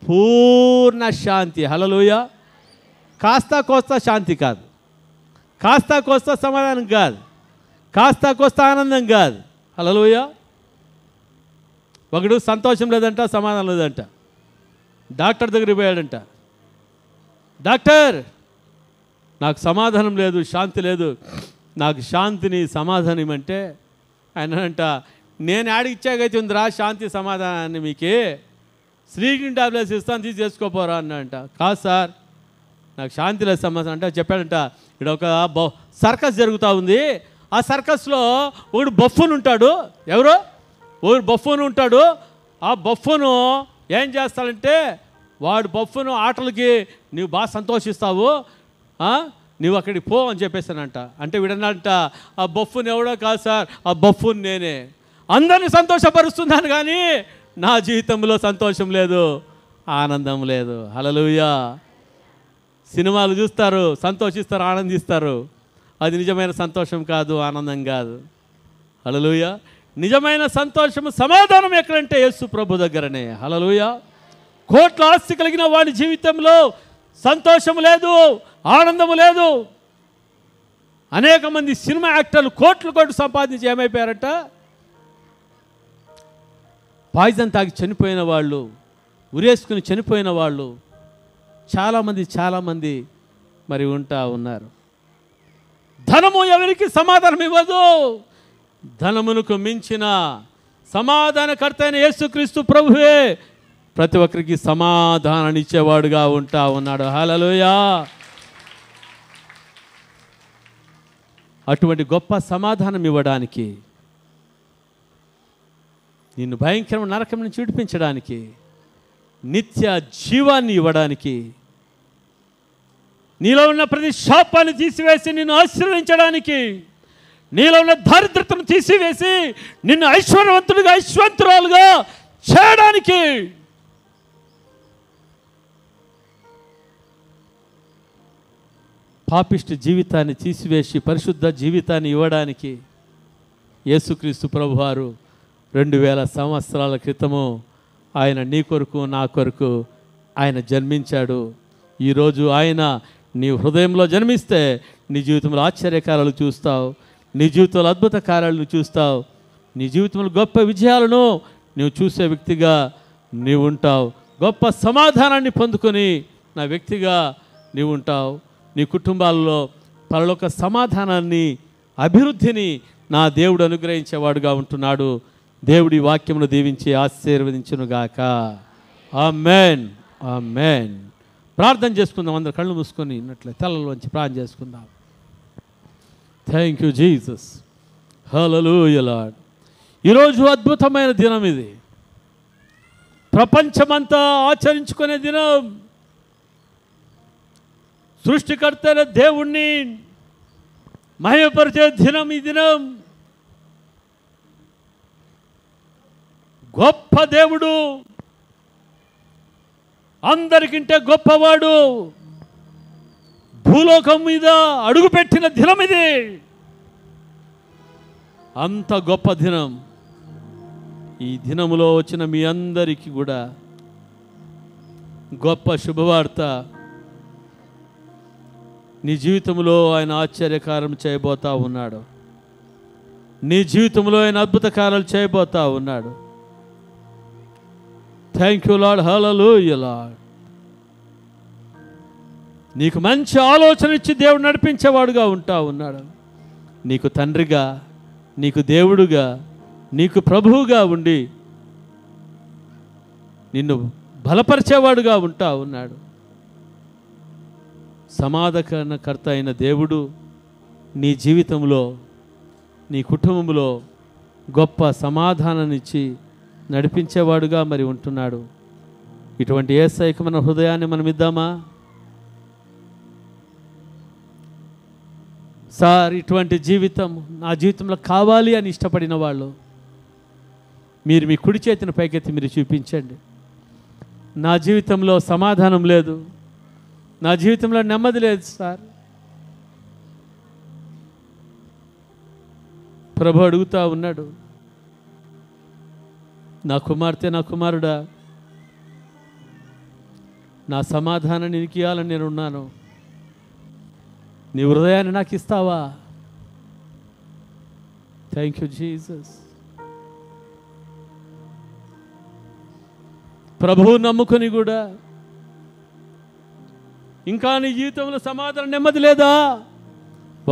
పూర్ణ శాంతి. హల్లెలూయా. కాస్తా కోస్తా శాంతి కాదు, కాస్తా కోస్తా సమాధానం కాదు, కాస్తా కోస్తా ఆనందం కాదు. హల్లెలూయా. ఒకడు సంతోషం లేదంట, సమాధానం లేదంట, డాక్టర్ దగ్గరికి పోయాడంట. డాక్టర్, నాకు సమాధానం లేదు, శాంతి లేదు, నాకు శాంతిని సమాధానం ఇవ్వమంటే ఆయన అంట, నేను ఆడిచ్చాకైతే ఉందిరా శాంతి సమాధానాన్ని, మీకే శ్రీగిన్ టాబ్లెట్స్ ఇస్తాను, తీసి చేసుకోపోరా అన్నంట. కాదు సార్, నాకు శాంతి లేదు సమాధానం అంటే చెప్పాడంట. ఇక్కడ ఒక సర్కస్ జరుగుతూ ఉంది, ఆ సర్కస్లో ఒకడు బఫూన్ ఉంటాడు. ఎవరు? ఒకడు బఫూన్ ఉంటాడు. ఆ బఫూను ఏం చేస్తాడంటే, వాడు బఫూను ఆటలకి నువ్వు బాగా సంతోషిస్తావు, నువ్వు అక్కడికి పో అని చెప్పేసానంట. అంటే వీడన్నంట, ఆ బఫూన్ ఎవడో కాదు సార్, ఆ బఫూన్ నేనే. అందరినీ సంతోషపరుస్తున్నాను కానీ నా జీవితంలో సంతోషం లేదు, ఆనందం లేదు. హల్లెలూయా. సినిమాలు చూస్తారు, సంతోషిస్తారు, ఆనందిస్తారు, అది నిజమైన సంతోషం కాదు, ఆనందం కాదు. హల్లెలూయా. నిజమైన సంతోషము, సమాధానం ఎక్కడంటే యేసు ప్రభు దగ్గరనే. హల్లెలూయా. కోట్ల ఆస్తి కలిగిన వాడి జీవితంలో సంతోషం లేదు, ఆనందము లేదు. అనేక మంది సినిమా యాక్టర్లు కోట్లు సంపాదించి ఏమైపోయారట? పాయిజన్ తాగి చనిపోయిన వాళ్ళు, ఉరేసుకుని చనిపోయిన వాళ్ళు చాలామంది మరి ఉంటా ఉన్నారు. ధనము ఎవరికి సమాధానం ఇవ్వదు. ధనమునకు మించిన సమాధానకర్త అయిన యేసుక్రీస్తు ప్రభువే ప్రతి ఒక్కరికి సమాధానాన్ని ఇచ్చేవాడుగా ఉంటా ఉన్నాడు. హల్లెలూయా. అటువంటి గొప్ప సమాధానం ఇవ్వడానికి, నిన్ను భయంకరమైన నరకం నుంచి విడిపించడానికి, నిత్య జీవాన్ని ఇవ్వడానికి, నీలో ఉన్న ప్రతి శాపాన్ని తీసివేసి నిన్ను ఆశీర్వదించడానికి, నీలో ఉన్న దారిద్రతను తీసివేసి నిన్ను ఐశ్వర్యవంతుడిగా, ఐశ్వర్యవంతురాలుగా చేయడానికి, పాపిష్టి జీవితాన్ని తీసివేసి పరిశుద్ధ జీవితాన్ని ఇవ్వడానికి యేసుక్రీస్తు ప్రభువారు 2000 సంవత్సరాల క్రితము ఆయన నీ కొరకు, నా కొరకు ఆయన జన్మించాడు. ఈరోజు ఆయన నీ హృదయంలో జన్మిస్తే నీ జీవితంలో ఆశ్చర్యకారాలు చూస్తావు, నీ జీవితంలో అద్భుత కార్యాలను చూస్తావు, నీ జీవితంలో గొప్ప విజయాలను నువ్వు చూసే వ్యక్తిగా నీవు ఉంటావు. గొప్ప సమాధానాన్ని పొందుకొని నా వ్యక్తిగా నీవు ఉంటావు. నీ కుటుంబాల్లో పరలోక సమాధానాన్ని, అభివృద్ధిని నా దేవుడు అనుగ్రహించేవాడుగా ఉంటున్నాడు. దేవుడి వాక్యమును దీవించి ఆశీర్వదించునుగాక. ఆమేన్, ఆమేన్. ప్రార్థన చేసుకుందాం. అందరు కళ్ళు మూసుకొని ఉన్నట్లే తలలోంచి ప్రార్థన చేసుకుందాం. Thank you Jesus. Hallelujah lord. ఈరోజు అద్భుతమైన దినం ఇది, ప్రపంచమంతా ఆచరించుకునే దినం. సృష్టికర్త అయిన దేవుణ్ణి మహిమపరిచే దినం ఈ దినం. గొప్ప దేవుడు, అందరికంటే గొప్పవాడు భూలోకం మీద అడుగుపెట్టిన దినం ఇది. అంత గొప్ప దినం. ఈ దినములో వచ్చిన మీ అందరికీ కూడా గొప్ప శుభవార్త. నీ జీవితంలో ఆయన ఆశ్చర్యకారం చేయబోతా ఉన్నాడు. నీ జీవితంలో ఆయన అద్భుత కార్యాలు చేయబోతా ఉన్నాడు. Thank you lord. Hallelujah lord. నీకు మంచి ఆలోచన ఇచ్చి దేవుడు నడిపించేవాడుగా ఉంటా ఉన్నాడు. నీకు తండ్రిగా, నీకు దేవుడుగా, నీకు ప్రభువుగా ఉండి నిన్ను బలపరిచేవాడుగా ఉంటా ఉన్నాడు. సమాధానకర్త అయిన దేవుడు నీ జీవితంలో, నీ కుటుంబంలో గొప్ప సమాధానాన్నిచ్చి నడిపించేవాడుగా మరి ఉంటున్నాడు. ఇటువంటి యేసయ్యకు మన హృదయాన్ని మనం ఇద్దామా? సార్, ఇటువంటి జీవితం నా జీవితంలో కావాలి అని ఇష్టపడిన వాళ్ళు మీరు మీ కుడి చేతిని పైకెత్తి మీరు చూపించండి. నా జీవితంలో సమాధానం లేదు, నా జీవితంలో నెమ్మది లేదు సార్. ప్రభు అడుగుతా ఉన్నాడు, నా కుమార్తె, నా కుమారుడా, నా సమాధానం నీకు ఇవ్వాలని నేను ఉన్నాను. నీ హృదయాన్ని నాకు ఇస్తావా? Thank you Jesus. ప్రభువు నమ్ముకొని కూడా ఇంకా నీ జీవితంలో సమాధానం నెమ్మది లేదా?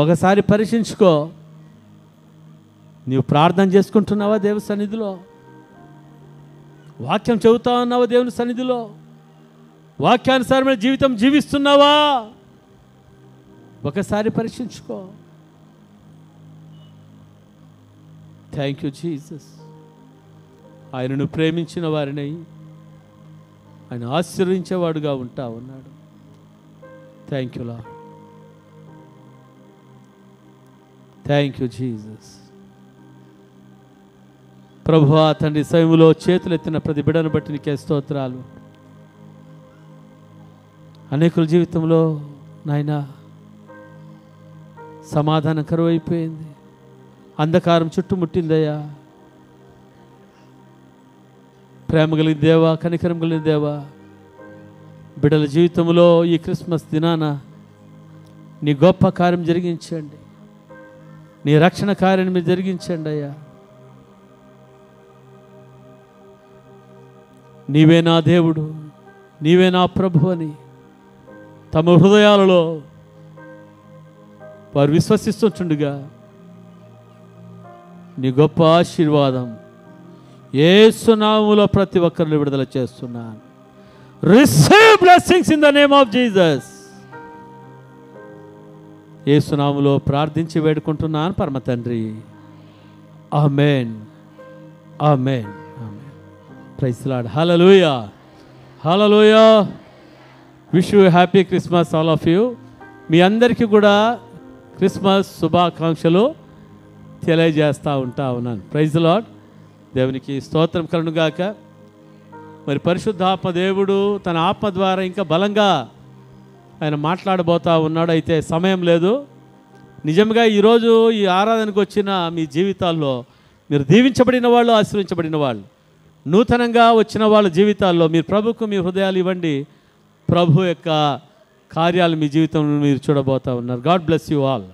ఒకసారి పరీక్షించుకో. నీవు ప్రార్థన చేసుకుంటున్నావా దేవుని సన్నిధిలో? వాక్యం చెబుతా ఉన్నావా దేవుని సన్నిధిలో? వాక్యానుసారమైన జీవితం జీవిస్తున్నావా? ఒకసారి పరీక్షించుకో. Thank you Jesus. ఆయనను ప్రేమించిన వారిని ఆయన ఆశీర్వదించేవాడుగా ఉంటా ఉన్నాడు. Thank you lord. Thank you Jesus. ప్రభువా తండ్రి, సమయంలో చేతులెత్తిన ప్రతి బిడ్డను బట్టి నీకే స్తోత్రాలు. అనేకుల జీవితంలో నాయనా సమాధానం కరువైపోయింది, అంధకారం చుట్టుముట్టిందయ్యా. ప్రేమ కలిగిన దేవా, కనికరం కలిగిన దేవా, బిడ్డల జీవితంలో ఈ క్రిస్మస్ దినాన నీ గొప్ప కార్యం జరిగించండి. నీ రక్షణ కార్యం మీరు జరిగించండి అయ్యా. నీవే నా దేవుడు, నీవే నా ప్రభు అని తమ హృదయాలలో వారు విశ్వసిస్తుండగా నీ గొప్ప ఆశీర్వాదం యేసు నామములో ప్రతి ఒక్కరిని విడుదల చేస్తున్నాను. Receive blessings in the name of Jesus. యేసు నామములో ప్రార్థించి వేడుకుంటున్నాను పరమ తండ్రి. Amen, amen, amen. Praise the lord. Hallelujah, hallelujah. Wish you happy Christmas all of you. మీ అందరికీ కూడా క్రిస్మస్ శుభాకాంక్షలు తెలియజేస్తూ ఉంటా ఉన్నాను. Praise the lord. దేవునికి స్తోత్రం కలుగుగాక. మరి పరిశుద్ధాత్మ దేవుడు తన ఆత్మ ద్వారా ఇంకా బలంగా ఆయన మాట్లాడబోతా ఉన్నాడు. అయితే సమయం లేదు. నిజంగా ఈరోజు ఈ ఆరాధనకు వచ్చిన మీ జీవితాల్లో మీరు దీవించబడిన వాళ్ళు, ఆశీర్వించబడిన వాళ్ళు, నూతనంగా వచ్చిన వాళ్ళ జీవితాల్లో మీరు ప్రభుకు మీ హృదయాలు ఇవ్వండి. ప్రభు యొక్క కార్యాలు మీ జీవితంలో మీరు చూడబోతా ఉన్నారు. God bless you all.